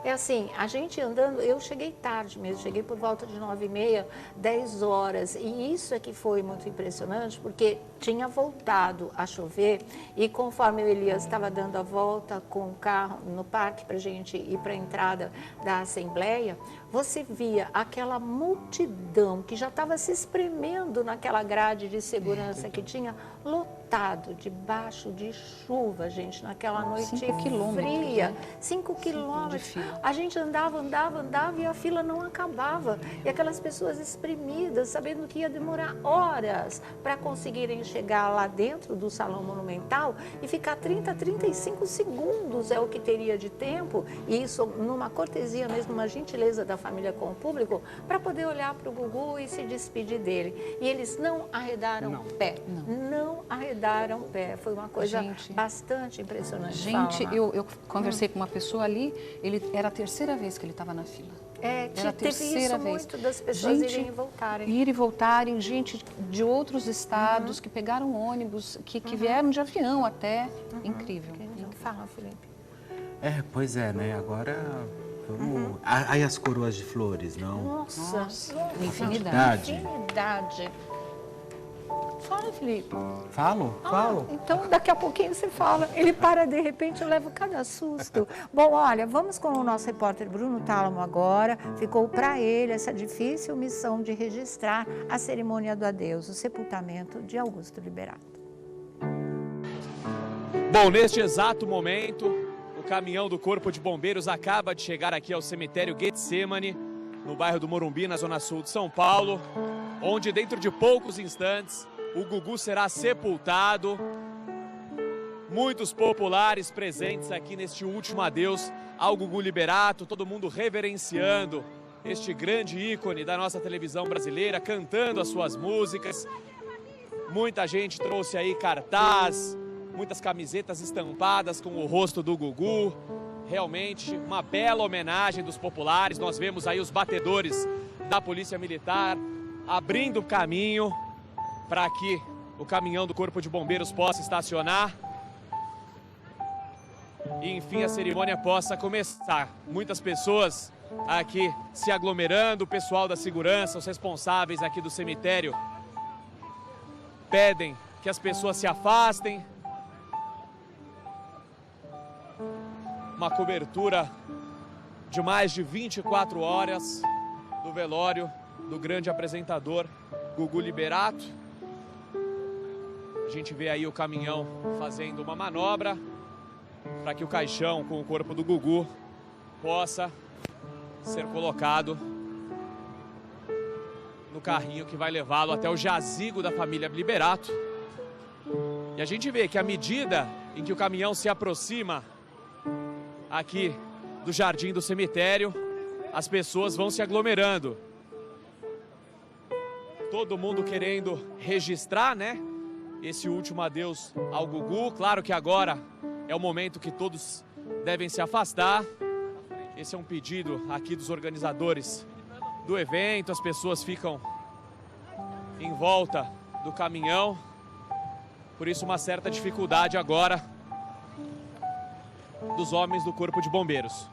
É assim, a gente andando, eu cheguei tarde mesmo, cheguei por volta de 9h30, 10 horas, e isso é que foi muito impressionante, porque tinha voltado a chover, e conforme o Elias estava dando a volta com o carro no parque para a gente ir para a entrada da Assembleia, você via aquela multidão que já estava se espremendo naquela grade de segurança que tinha, lotada lotado, debaixo de chuva, gente, naquela noite
5 quilômetros,
fria.
né?
5 quilômetros.
de fila.
A gente andava e a fila não acabava. E aquelas pessoas espremidas, sabendo que ia demorar horas para conseguirem chegar lá dentro do Salão Monumental e ficar 35 segundos é o que teria de tempo, e isso numa cortesia mesmo, uma gentileza da família com o público, para poder olhar para o Gugu e se despedir dele. E eles não arredaram o pé. Não arredaram o pé. Foi uma coisa bastante impressionante.
Gente,
Fala,
eu conversei com uma pessoa ali, ele era a terceira vez que ele estava na fila. Era a terceira vez.
Muito das pessoas irem e voltarem.
Ir e voltarem, gente de outros estados que pegaram ônibus, que vieram de avião até. Incrível.
Fala, Felipe.
Pois é, né? Agora vamos... Aí as coroas de flores, não?
Nossa,
infinidade.
Infinidade. Fala, Felipe.
Falo?
Então, daqui a pouquinho você fala. Ele para de repente, eu levo cada susto. Bom, olha, vamos com o nosso repórter Bruno Tálamo agora. Ficou para ele essa difícil missão de registrar a cerimônia do adeus, o sepultamento de Augusto Liberato.
Bom, neste exato momento, o caminhão do Corpo de Bombeiros acaba de chegar aqui ao cemitério Getsemane, no bairro do Morumbi, na zona sul de São Paulo, onde dentro de poucos instantes o Gugu será sepultado. Muitos populares presentes aqui neste último adeus ao Gugu Liberato, todo mundo reverenciando este grande ícone da nossa televisão brasileira, cantando as suas músicas. Muita gente trouxe aí cartaz, muitas camisetas estampadas com o rosto do Gugu. Realmente uma bela homenagem dos populares. Nós vemos aí os batedores da Polícia Militar abrindo caminho para que o caminhão do Corpo de Bombeiros possa estacionar e, enfim, a cerimônia possa começar. Muitas pessoas aqui se aglomerando, o pessoal da segurança, os responsáveis aqui do cemitério pedem que as pessoas se afastem. Uma cobertura de mais de 24 horas do velório do grande apresentador Gugu Liberato. A gente vê aí o caminhão fazendo uma manobra para que o caixão com o corpo do Gugu possa ser colocado no carrinho que vai levá-lo até o jazigo da família Liberato. E a gente vê que à medida em que o caminhão se aproxima aqui do jardim do cemitério, as pessoas vão se aglomerando. Todo mundo querendo registrar, né, esse último adeus ao Gugu. Claro que agora é o momento que todos devem se afastar. Esse é um pedido aqui dos organizadores do evento. As pessoas ficam em volta do caminhão. Por isso, uma certa dificuldade agora dos homens do Corpo de Bombeiros.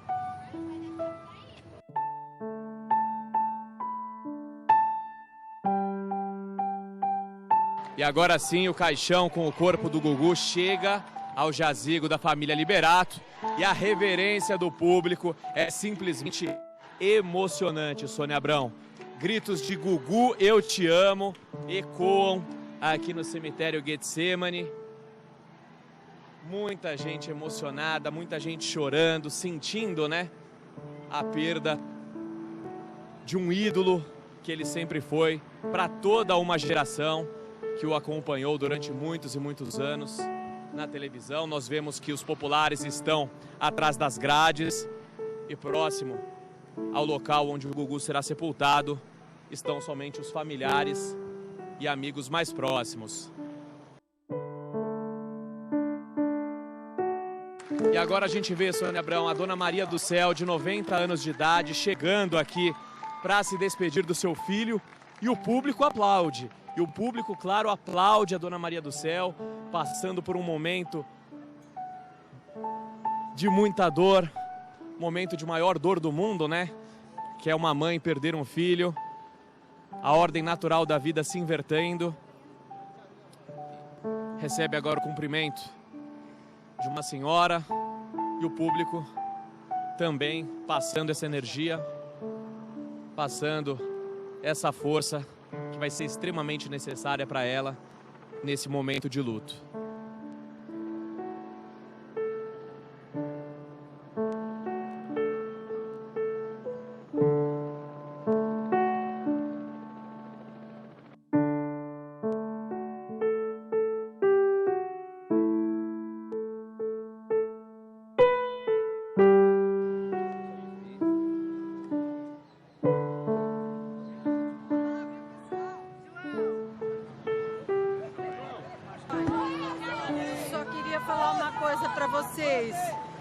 E agora sim, o caixão com o corpo do Gugu chega ao jazigo da família Liberato e a reverência do público é simplesmente emocionante, Sônia Abrão. Gritos de Gugu, eu te amo, ecoam aqui no cemitério Getsemane. Muita gente emocionada, muita gente chorando, sentindo, né, a perda de um ídolo que ele sempre foi para toda uma geração que o acompanhou durante muitos e muitos anos na televisão. Nós vemos que os populares estão atrás das grades e próximo ao local onde o Gugu será sepultado estão somente os familiares e amigos mais próximos. E agora a gente vê, Sônia Abrão, a Dona Maria do Céu, de 90 anos de idade, chegando aqui para se despedir do seu filho, e o público aplaude. E o público, claro, aplaude a Dona Maria do Céu, passando por um momento de muita dor, momento de maior dor do mundo, né? Que é uma mãe perder um filho, a ordem natural da vida se invertendo. Recebe agora o cumprimento de uma senhora e o público também passando essa energia, passando essa força que vai ser extremamente necessária para ela nesse momento de luto.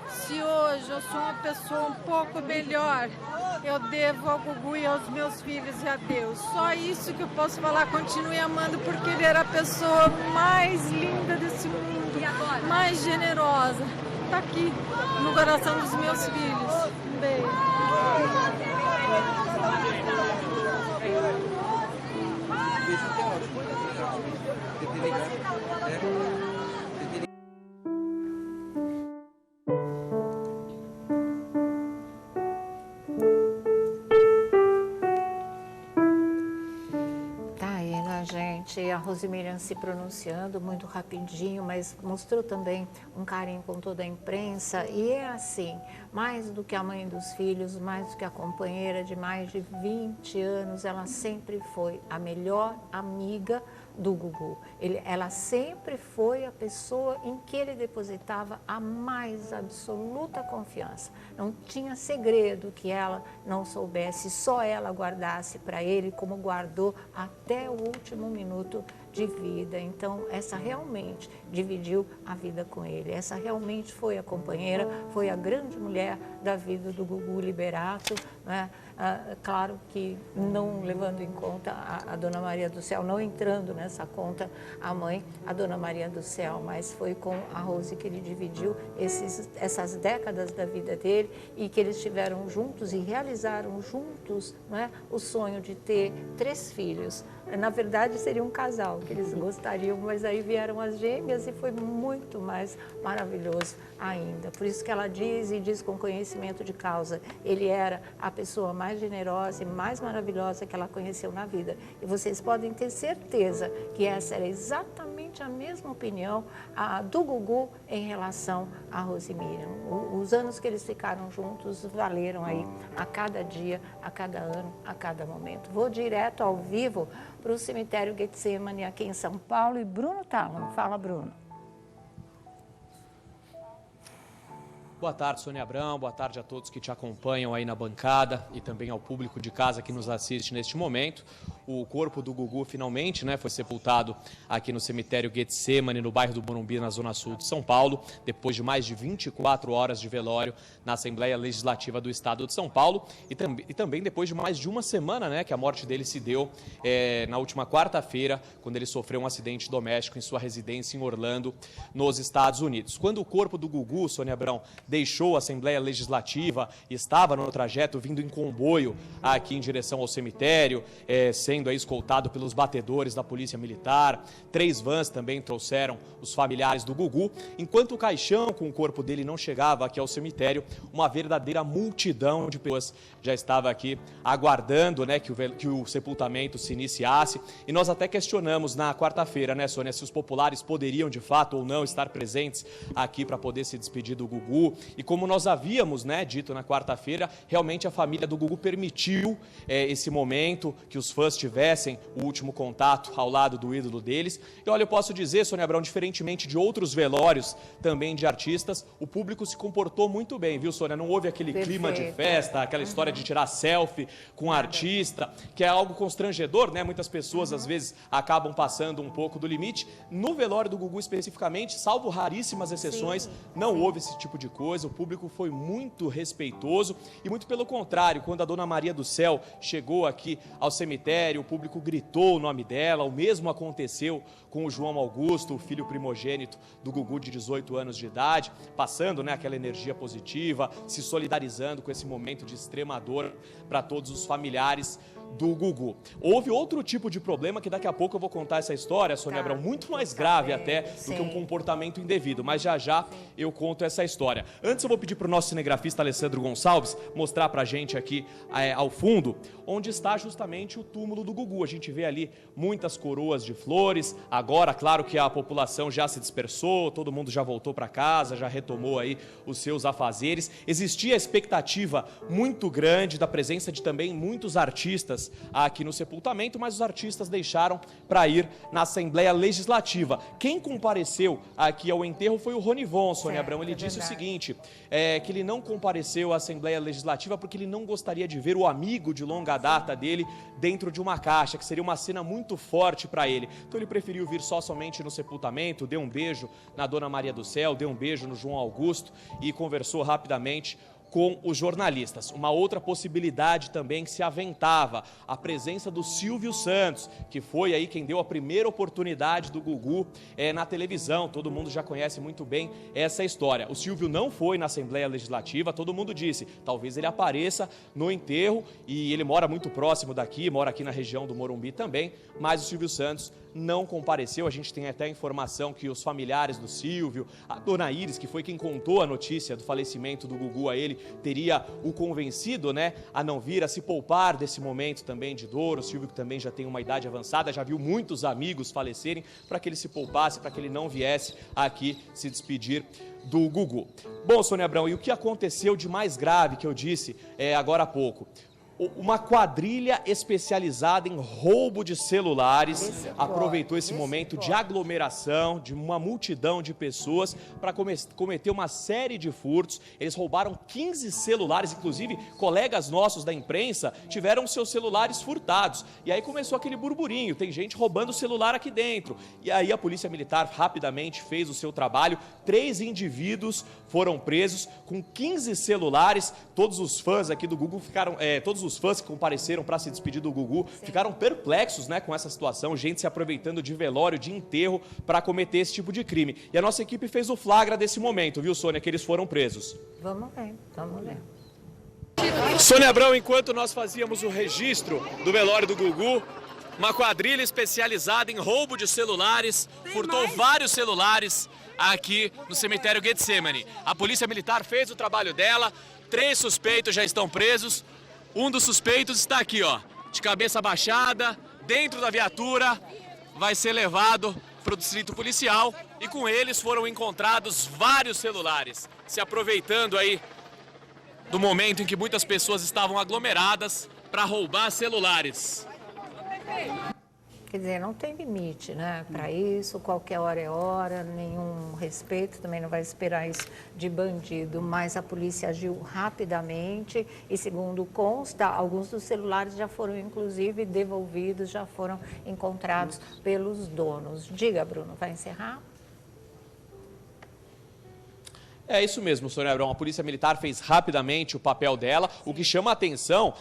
Se hoje eu sou uma pessoa um pouco melhor, eu devo ao Gugu e aos meus filhos e a Deus. Só isso que eu posso falar. Continue amando, porque ele era a pessoa mais linda desse mundo, mais generosa. Está aqui no coração dos meus filhos. Um beijo.
A Rosemiriam se pronunciando muito rapidinho, mas mostrou também um carinho com toda a imprensa. E é assim, mais do que a mãe dos filhos, mais do que a companheira de mais de 20 anos, ela sempre foi a melhor amiga do Gugu. Ela sempre foi a pessoa em que ele depositava a mais absoluta confiança. Não tinha segredo que ela não soubesse, só ela guardasse para ele, como guardou até o último minuto de vida. Então, essa realmente dividiu a vida com ele. Essa realmente foi a companheira, foi a grande mulher da vida do Gugu Liberato, né? Claro que não levando em conta a Dona Maria do Céu, não entrando nessa conta a mãe, a Dona Maria do Céu, mas foi com a Rose que ele dividiu essas décadas da vida dele e que eles estiveram juntos e realizaram juntos, né, o sonho de ter 3 filhos. Na verdade, seria um casal que eles gostariam, mas aí vieram as gêmeas e foi muito mais maravilhoso ainda. Por isso que ela diz, e diz com conhecimento de causa, ele era a pessoa mais generosa e mais maravilhosa que ela conheceu na vida. E vocês podem ter certeza que essa era exatamente a mesma opinião do Gugu em relação a Rosemiriam. Os anos que eles ficaram juntos valeram aí a cada dia, a cada ano, a cada momento. Vou direto ao vivo para o cemitério Getsemane aqui em São Paulo e Bruno Tálamo. Fala, Bruno.
Boa tarde, Sônia Abrão, boa tarde a todos que te acompanham aí na bancada e também ao público de casa que nos assiste neste momento. O corpo do Gugu finalmente, né, foi sepultado aqui no cemitério Getsemane, no bairro do Morumbi, na zona sul de São Paulo, depois de mais de 24 horas de velório na Assembleia Legislativa do Estado de São Paulo e também depois de mais de uma semana, né, que a morte dele se deu na última quarta-feira, quando ele sofreu um acidente doméstico em sua residência em Orlando, nos Estados Unidos. Quando o corpo do Gugu, Sônia Abrão, deixou a Assembleia Legislativa e estava no trajeto vindo em comboio aqui em direção ao cemitério, sendo aí escoltado pelos batedores da Polícia Militar. 3 vans também trouxeram os familiares do Gugu. Enquanto o caixão com o corpo dele não chegava aqui ao cemitério, uma verdadeira multidão de pessoas já estava aqui aguardando, né, que o sepultamento se iniciasse. E nós até questionamos na quarta-feira, né, Sônia, se os populares poderiam de fato ou não estar presentes aqui para poder se despedir do Gugu. E como nós havíamos, né, dito na quarta-feira, realmente a família do Gugu permitiu esse momento, que os fãs tivessem o último contato ao lado do ídolo deles. E olha, eu posso dizer, Sônia Abrão, diferentemente de outros velórios também de artistas, o público se comportou muito bem, viu, Sônia? Não houve aquele clima de festa, aquela história de tirar selfie com o artista, que é algo constrangedor, né? Muitas pessoas, às vezes, acabam passando um pouco do limite. No velório do Gugu, especificamente, salvo raríssimas exceções, não houve esse tipo de coisa. O público foi muito respeitoso e muito pelo contrário, quando a Dona Maria do Céu chegou aqui ao cemitério, o público gritou o nome dela. O mesmo aconteceu com o João Augusto, o filho primogênito do Gugu de 18 anos de idade, passando, né, aquela energia positiva, se solidarizando com esse momento de extrema dor para todos os familiares do Gugu. Houve outro tipo de problema que daqui a pouco eu vou contar essa história, Sônia Abrão, muito mais grave até do que um comportamento indevido, mas já eu conto essa história. Antes eu vou pedir para o nosso cinegrafista Alessandro Gonçalves mostrar pra gente aqui ao fundo onde está justamente o túmulo do Gugu. A gente vê ali muitas coroas de flores. Agora, claro que a população já se dispersou, todo mundo já voltou para casa, já retomou aí os seus afazeres. Existia a expectativa muito grande da presença de também muitos artistas aqui no sepultamento, mas os artistas deixaram para ir na Assembleia Legislativa. Quem compareceu aqui ao enterro foi o Ronivon, Sônia Abrão. Ele disse o seguinte, que ele não compareceu à Assembleia Legislativa porque ele não gostaria de ver o amigo de longa data dele dentro de uma caixa, que seria uma cena muito forte para ele. Então ele preferiu vir somente no sepultamento, deu um beijo na Dona Maria do Céu, deu um beijo no João Augusto e conversou rapidamente com os jornalistas. Uma outra possibilidade também que se aventava, a presença do Silvio Santos, que foi aí quem deu a primeira oportunidade do Gugu na televisão. Todo mundo já conhece muito bem essa história. O Silvio não foi na Assembleia Legislativa, todo mundo disse, talvez ele apareça no enterro, e ele mora muito próximo daqui, mora aqui na região do Morumbi também, mas o Silvio Santos não compareceu. A gente tem até a informação que os familiares do Silvio, a Dona Iris, que foi quem contou a notícia do falecimento do Gugu a ele, teria o convencido, a não vir, a se poupar desse momento também de dor. O Silvio, que também já tem uma idade avançada, já viu muitos amigos falecerem, para que ele se poupasse, para que ele não viesse aqui se despedir do Gugu. Bom, Sônia Abrão, e o que aconteceu de mais grave que eu disse agora há pouco? Uma quadrilha especializada em roubo de celulares aproveitou esse momento de aglomeração, de uma multidão de pessoas para cometer uma série de furtos. Eles roubaram 15 celulares, inclusive colegas nossos da imprensa tiveram seus celulares furtados. E aí começou aquele burburinho, tem gente roubando o celular aqui dentro. E aí a Polícia Militar rapidamente fez o seu trabalho, 3 indivíduos foram presos com 15 celulares. Todos os fãs aqui do Gugu ficaram, todos os fãs que compareceram para se despedir do Gugu ficaram perplexos, com essa situação, gente se aproveitando de velório, de enterro para cometer esse tipo de crime. E a nossa equipe fez o flagra desse momento, viu, Sônia, que eles foram presos.
Vamos ver.
Sônia Abrão, enquanto nós fazíamos o registro do velório do Gugu, uma quadrilha especializada em roubo de celulares furtou vários celulares aqui no cemitério Getsemane. A Polícia Militar fez o trabalho dela, 3 suspeitos já estão presos. Um dos suspeitos está aqui, de cabeça baixada, dentro da viatura, vai ser levado para o distrito policial e com eles foram encontrados vários celulares, se aproveitando aí do momento em que muitas pessoas estavam aglomeradas para roubar celulares.
Quer dizer, não tem limite, para isso, qualquer hora é hora, nenhum respeito, também não vai esperar isso de bandido, mas a polícia agiu rapidamente e, segundo consta, alguns dos celulares já foram, inclusive, devolvidos, já foram encontrados pelos donos. Diga, Bruno, vai encerrar?
É isso mesmo, Sônia Abrão. A Polícia Militar fez rapidamente o papel dela. O que chama a atenção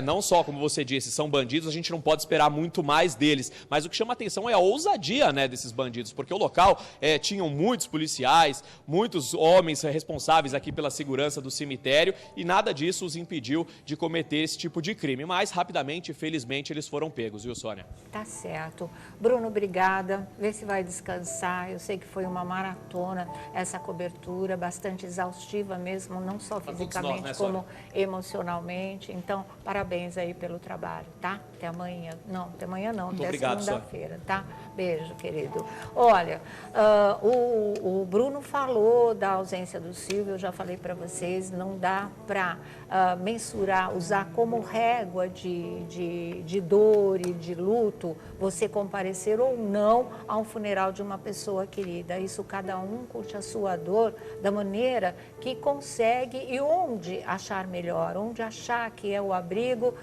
não só, como você disse, são bandidos, a gente não pode esperar muito mais deles, mas o que chama a atenção é a ousadia desses bandidos, porque o local tinham muitos policiais, muitos homens responsáveis aqui pela segurança do cemitério e nada disso os impediu de cometer esse tipo de crime. Mas rapidamente, felizmente, eles foram pegos, viu, Sônia?
Tá certo. Bruno, obrigada. Vê se vai descansar. Eu sei que foi uma maratona essa cobertura, bastante exaustiva mesmo, não só fisicamente, como emocionalmente. Então, parabéns aí pelo trabalho, tá? Até amanhã. Não, até amanhã não, até segunda-feira, tá? Beijo, querido. Olha, o Bruno falou da ausência do Silvio, eu já falei para vocês, não dá para mensurar, usar como régua de dor e de luto, você comparecer ou não a um funeral de uma pessoa querida. Isso cada um curte a sua dor da maneira que consegue e onde achar melhor, onde achar que é o abrigo,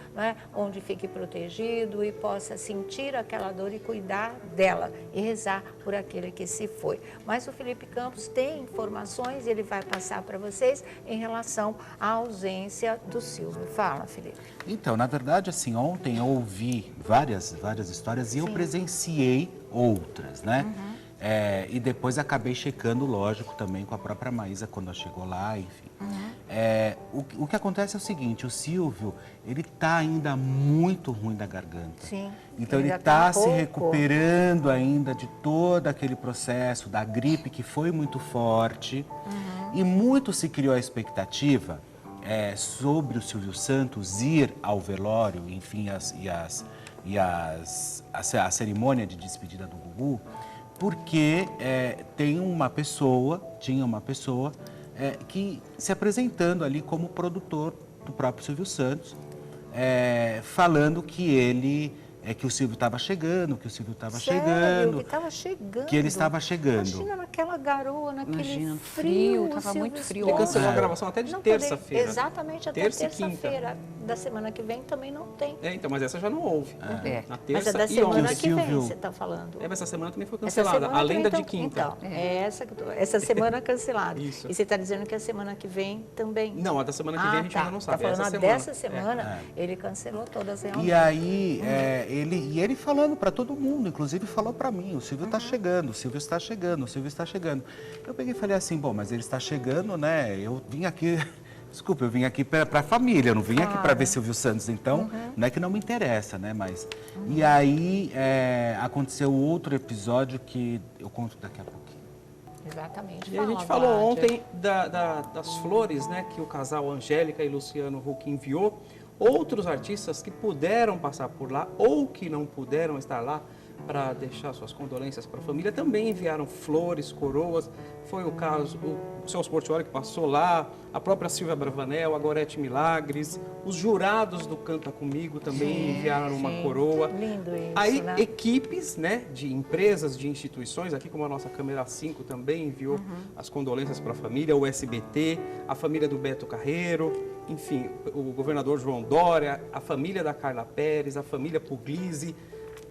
onde fique protegido e possa sentir aquela dor e cuidar dela e rezar por aquele que se foi. Mas o Felipe Campos tem informações e ele vai passar para vocês em relação à ausência do Silvio. Fala, Felipe.
Então, na verdade, assim, ontem eu ouvi várias histórias e eu presenciei outras, e depois acabei checando, lógico, também com a própria Maísa quando ela chegou lá, enfim. O que acontece é o seguinte, o Silvio, ele está ainda muito ruim da garganta.
Sim.
Então ele está se recuperando ainda de todo aquele processo da gripe que foi muito forte. E muito se criou a expectativa sobre o Silvio Santos ir ao velório, enfim, a cerimônia de despedida do Gugu, porque tinha uma pessoa que se apresentando ali como produtor do próprio Silvio Santos, falando que que o Silvio estava chegando, que ele estava chegando.
Imagina naquela garoa, naquele
frio, estava muito frio.
Ele cancelou a gravação até de terça-feira.
Exatamente, até terça-feira da semana que vem também não tem.
Então, mas essa já não houve. Na terça
mas é da semana que vem, você está falando.
Mas essa semana também foi cancelada, além da de quinta.
Então, essa semana cancelada. Isso. E você está dizendo que a semana que vem também?
Não, a da semana que vem a gente ainda não sabe.
Está falando dessa semana, ele cancelou todas realmente.
E aí, ele falando para todo mundo, inclusive falou para mim, o Silvio está chegando, o Silvio está chegando, o Silvio está chegando. Eu peguei e falei assim, bom, mas ele está chegando, né? Eu vim aqui, desculpa, eu vim aqui para a família, eu não vim aqui para ver Silvio Santos, então não é que não me interessa, né? Mas e aí aconteceu outro episódio que eu conto daqui a pouquinho.
Exatamente.
E a gente falou ontem das flores, né, que o casal Angélica e Luciano Huck enviou. Outros artistas que puderam passar por lá ou que não puderam estar lá para deixar suas condolências para a família também enviaram flores, coroas. Foi o caso o Celso Portiolli que passou lá, a própria Silvia Bravanel, a Gorete Milagres, os jurados do Canta Comigo também enviaram uma coroa.
Lindo isso,
aí
né?
Equipes, né, de empresas, de instituições, aqui como a nossa câmera 5 também enviou as condolências para a família, o SBT, a família do Beto Carreiro, enfim, o governador João Dória, a família da Carla Pérez, a família Puglisi.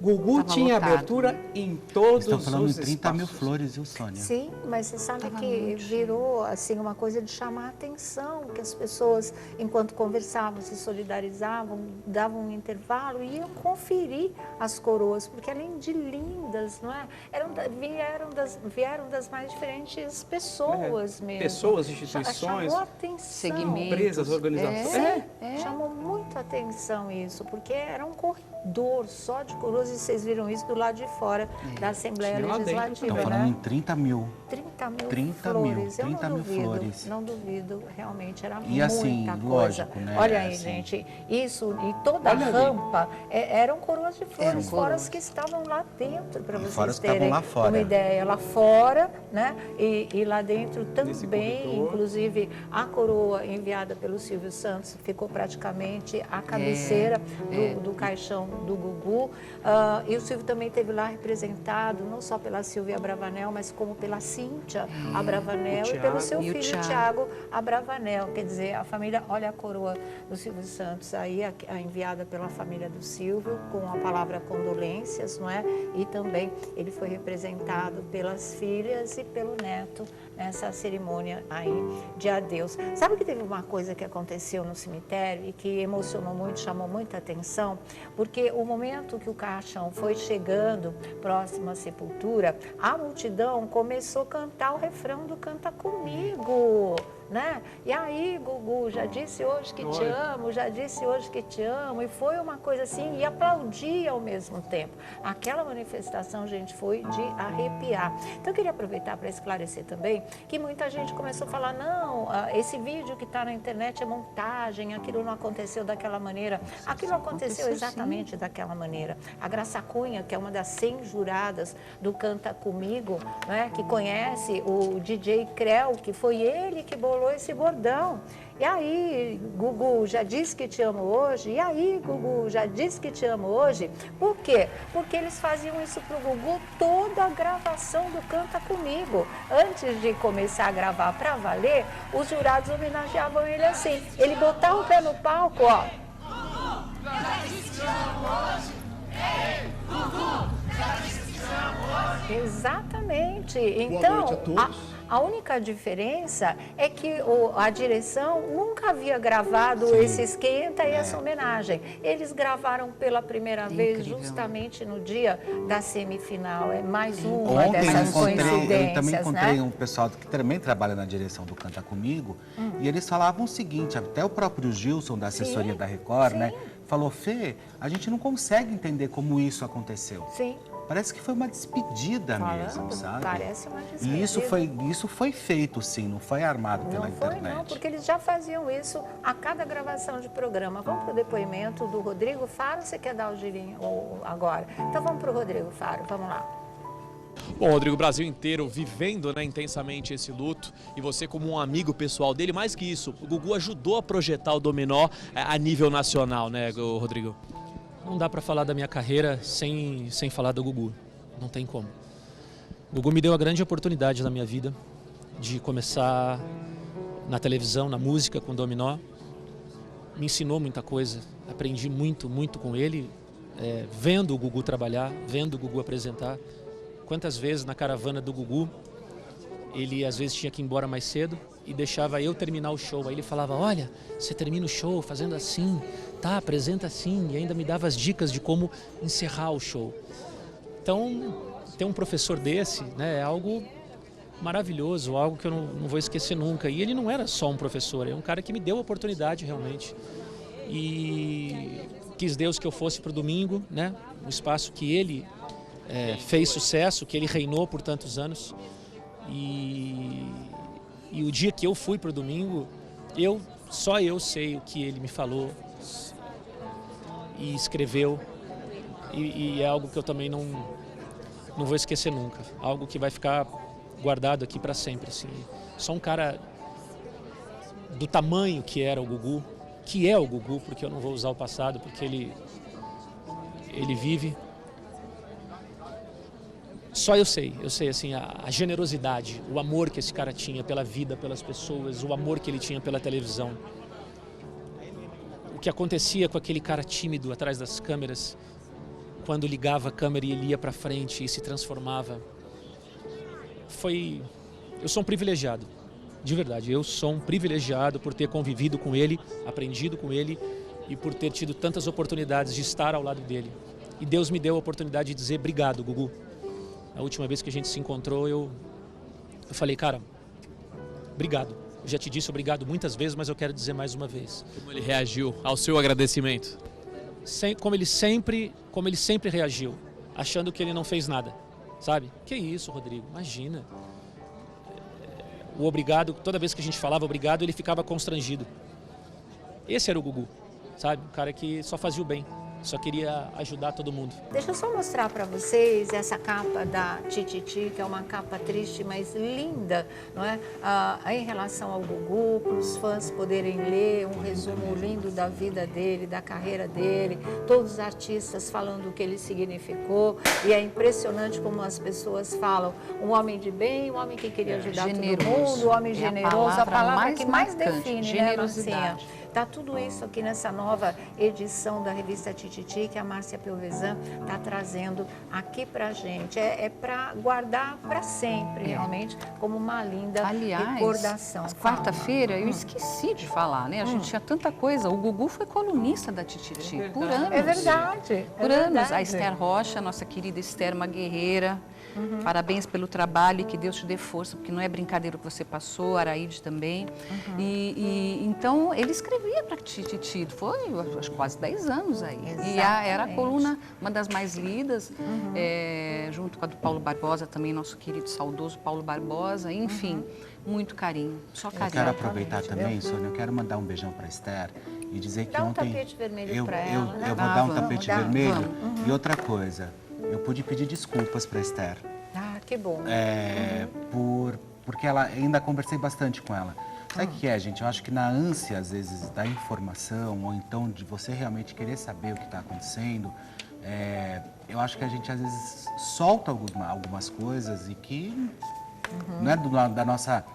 Gugu tinha abertura em todos os espaços.
Estão falando em 30 mil flores, viu, Sônia?
Sim, mas você sabe que virou assim uma coisa de chamar a atenção, que as pessoas, enquanto conversavam, se solidarizavam, davam um intervalo e iam conferir as coroas, porque além de lindas, não é? Vieram das mais diferentes pessoas mesmo.
Pessoas, instituições, empresas, organizações.
Chamou muita atenção isso, porque era um corredor só de coroas. E vocês viram isso do lado de fora da Assembleia Legislativa,
Estão falando em 30 mil.
30 mil
30
flores.
mil, 30 mil flores.
Não duvido, realmente era
e assim,
muita coisa.
Lógico, né?
Olha aí, gente, isso e toda a rampa eram coroas de flores, fora que estavam lá dentro, para vocês terem uma ideia. Lá fora, né? E lá dentro também, inclusive, a coroa enviada pelo Silvio Santos ficou praticamente a cabeceira do caixão do Gugu. E o Silvio também esteve lá representado, não só pela Silvia Abravanel, mas como pela Cíntia Abravanel e pelo seu filho Thiago Abravanel. Quer dizer, a família, olha a coroa do Silvio Santos aí, a enviada pela família do Silvio, com a palavra condolências, não é? E também ele foi representado pelas filhas e pelo neto nessa cerimônia aí de adeus. Sabe que teve uma coisa que aconteceu no cemitério e que emocionou muito, chamou muita atenção? Porque o momento que o caixão foi chegando próximo à sepultura, a multidão começou a cantar o refrão do Canta Comigo, né? E aí, Gugu, já disse hoje que te amo, já disse hoje que te amo, e foi uma coisa assim, e aplaudia ao mesmo tempo. Aquela manifestação, gente, foi de arrepiar. Então, eu queria aproveitar para esclarecer também que muita gente começou a falar, não, esse vídeo que está na internet é montagem, aquilo não aconteceu daquela maneira. Aquilo aconteceu exatamente daquela maneira. A Graça Cunha, que é uma das 100 juradas do Canta Comigo, né, que conhece o DJ Creu, que foi ele que bolou esse bordão. E aí, Gugu, já disse que te amo hoje? E aí, Gugu, já disse que te amo hoje? Por quê? Porque eles faziam isso pro Gugu toda a gravação do Canta Comigo. Antes de começar a gravar para valer, os jurados homenageavam ele assim. Ele botava o pé no palco, ó.
Já disse que te amo hoje. Ei, Gugu, já disse que te amo hoje.
Exatamente.
Boa
Então,
noite a todos.
a única diferença é que a direção nunca havia gravado esse esquenta e essa homenagem. Eles gravaram pela primeira vez justamente no dia da semifinal. É mais uma dessas coincidências,
eu também encontrei
né?
um pessoal que também trabalha na direção do Canta Comigo, e eles falavam o seguinte, até o próprio Gilson, da assessoria da Record, né, falou, Fê, a gente não consegue entender como isso aconteceu.
Sim.
Parece que foi uma despedida mesmo, sabe?
Parece uma despedida.
E isso foi feito, sim, não foi armado pela internet.
Não, porque eles já faziam isso a cada gravação de programa. Vamos para o depoimento do Rodrigo Faro. Você quer dar o girinho agora? Então vamos para o Rodrigo Faro, vamos lá.
Bom, Rodrigo, o Brasil inteiro vivendo, né, intensamente esse luto, e você como um amigo pessoal dele, mais que isso, o Gugu ajudou a projetar o Dominó a nível nacional, né, Rodrigo?
Não dá para falar da minha carreira sem falar do Gugu, não tem como. O Gugu me deu a grande oportunidade na minha vida de começar na televisão, na música com o Dominó. Me ensinou muita coisa, aprendi muito com ele, vendo o Gugu trabalhar, vendo o Gugu apresentar. Quantas vezes na caravana do Gugu, ele às vezes tinha que ir embora mais cedo e deixava eu terminar o show. Aí ele falava, olha, você termina o show fazendo assim, tá, apresenta assim, e ainda me dava as dicas de como encerrar o show. Então, ter um professor desse, né, é algo maravilhoso, algo que eu não vou esquecer nunca. E ele não era só um professor, é um cara que me deu a oportunidade realmente. E quis Deus que eu fosse para o domingo, né, um espaço que ele fez sucesso, que ele reinou por tantos anos. E o dia que eu fui para o domingo, só eu sei o que ele me falou e escreveu. E é algo que eu também não vou esquecer nunca. Algo que vai ficar guardado aqui para sempre. Assim. Só um cara do tamanho que era o Gugu, que é o Gugu, porque eu não vou usar o passado, porque ele vive. Só eu sei assim, a generosidade, o amor que esse cara tinha pela vida, pelas pessoas, o amor que ele tinha pela televisão. O que acontecia com aquele cara tímido atrás das câmeras, quando ligava a câmera e ele ia para frente e se transformava. Eu sou um privilegiado, de verdade, eu sou um privilegiado por ter convivido com ele, aprendido com ele e por ter tido tantas oportunidades de estar ao lado dele. E Deus me deu a oportunidade de dizer obrigado, Gugu. A última vez que a gente se encontrou, eu falei, cara, obrigado. Eu já te disse obrigado muitas vezes, mas eu quero dizer mais uma vez.
Como ele reagiu ao seu agradecimento?
Como ele sempre reagiu, achando que ele não fez nada, sabe? Que isso, Rodrigo, imagina. O obrigado, toda vez que a gente falava obrigado, ele ficava constrangido. Esse era o Gugu, sabe? Um cara que só fazia o bem. Só queria ajudar todo mundo.
Deixa eu só mostrar para vocês essa capa da Tititi, que é uma capa triste, mas linda, não é? Em relação ao Gugu, para os fãs poderem ler um resumo lindo da vida dele, da carreira dele, todos os artistas falando o que ele significou. E é impressionante como as pessoas falam, um homem de bem, um homem que queria ajudar todo mundo, um homem generoso, a palavra que mais define,
generosidade.
Né, Marcinha? Está tudo isso aqui nessa nova edição da revista Tititi, que a Márcia Pelvezan está trazendo aqui para a gente. É para guardar para sempre, realmente, como uma linda recordação.
Quarta-feira eu esqueci de falar, né? A gente tinha tanta coisa. O Gugu foi colunista da Tititi por anos.
É verdade.
Por anos. A Esther Rocha, nossa querida Esther, uma guerreira. Parabéns pelo trabalho e que Deus te dê força, porque não é brincadeira o que você passou, Araíde também. Então, ele escrevia para Tititi, foi acho, quase 10 anos aí.
Exatamente.
E era a coluna, uma das mais lidas, junto com a do Paulo Barbosa, também nosso querido saudoso Paulo Barbosa, enfim, muito carinho, só carinho.
Eu quero aproveitar também, Sônia, eu quero mandar um beijão para Esther e dizer que ontem...
Dá um tapete vermelho para ela, né?
Eu vou dar um tapete vermelho. E outra coisa, eu pude pedir desculpas para Esther.
Ah, que bom.
Porque ela, ainda conversei bastante com ela. Sabe o que é, gente? Eu acho que na ânsia, às vezes, da informação, ou então de você realmente querer saber o que está acontecendo, eu acho que a gente, às vezes, solta algumas coisas e que não é da nossa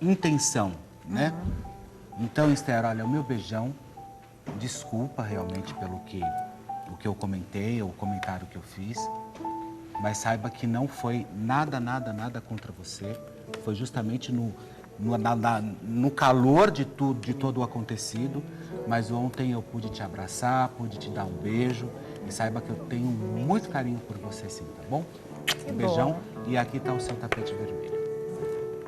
intenção, né? Então, Esther, olha, o meu beijão, desculpa realmente pelo que eu comentei, ou o comentário que eu fiz. mas saiba que não foi nada contra você. Foi justamente no calor de tudo, de todo o acontecido. Mas ontem eu pude te abraçar, pude te dar um beijo. E saiba que eu tenho muito carinho por você sim, tá bom? Um beijão. E aqui está o seu tapete vermelho.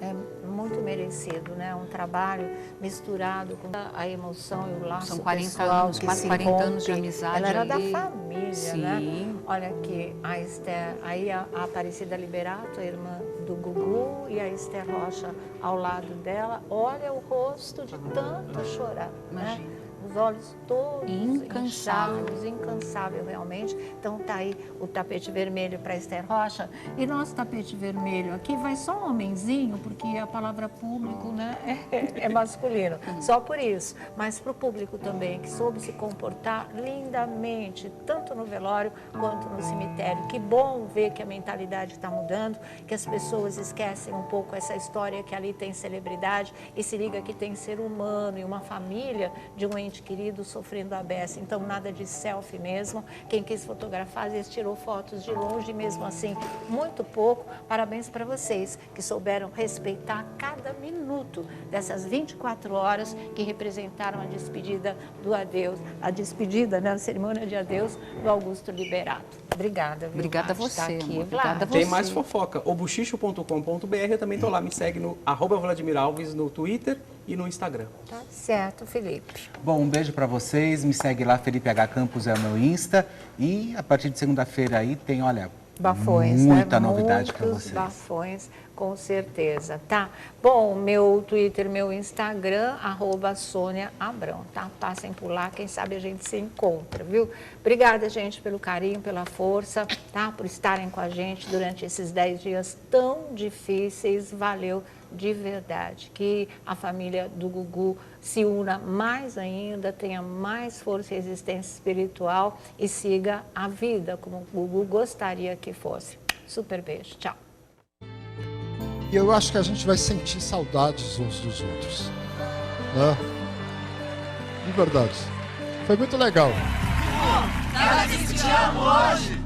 É muito merecido, né? Um trabalho misturado com a emoção e o laço
São 40
pessoal
anos,
que
quase
se
40
rompe.
anos de amizade.
Ela era
ali.
da família,
Sim.
né? Olha aqui, a Esther, aí a Aparecida Liberato, a irmã do Gugu, e a Esther Rocha ao lado dela. Olha o rosto de tanto chorar, né? Os olhos todos inchados, incansável realmente. Então tá aí o tapete vermelho para Esther Rocha. E nosso tapete vermelho aqui vai só um homenzinho, porque a palavra público, né, é masculino. Só por isso. Mas para o público também, que soube se comportar lindamente, tanto no velório quanto no cemitério. Que bom ver que a mentalidade está mudando, que as pessoas esquecem um pouco essa história que ali tem celebridade e se liga que tem ser humano e uma família de um ente querido sofrendo a beça. Então nada de selfie mesmo. Quem quis fotografar, às vezes tirou fotos de longe, mesmo assim, muito pouco. Parabéns para vocês que souberam respeitar cada minuto dessas 24 horas que representaram a despedida do adeus, a despedida, né, a cerimônia de adeus do Augusto Liberato. Obrigada. Viu,
Obrigada a
Vlad,
você,
tá aqui.
amor. Obrigada a
Tem
você.
mais fofoca, obuchicho.com.br, eu também tô lá, me segue no @Vladimir Alves no Twitter e no Instagram.
Tá certo, Felipe.
Bom, um beijo para vocês, me segue lá, Felipe H. Campos é o meu Insta. E a partir de segunda-feira aí tem, olha,
Bafões,
muita
né?
novidade para
Muitos
vocês.
bafões, com certeza, tá? Bom, meu Twitter, meu Instagram, @Sônia Abrão, tá? Passem por lá, quem sabe a gente se encontra, viu? Obrigada, gente, pelo carinho, pela força, tá? Por estarem com a gente durante esses 10 dias tão difíceis, valeu de verdade. Que a família do Gugu se una mais ainda, tenha mais força e resistência espiritual e siga a vida como o Gugu gostaria que fosse. Super beijo, tchau.
E eu acho que a gente vai sentir saudades uns dos outros, né? De verdade. Foi muito legal.
Ela disse te amo hoje.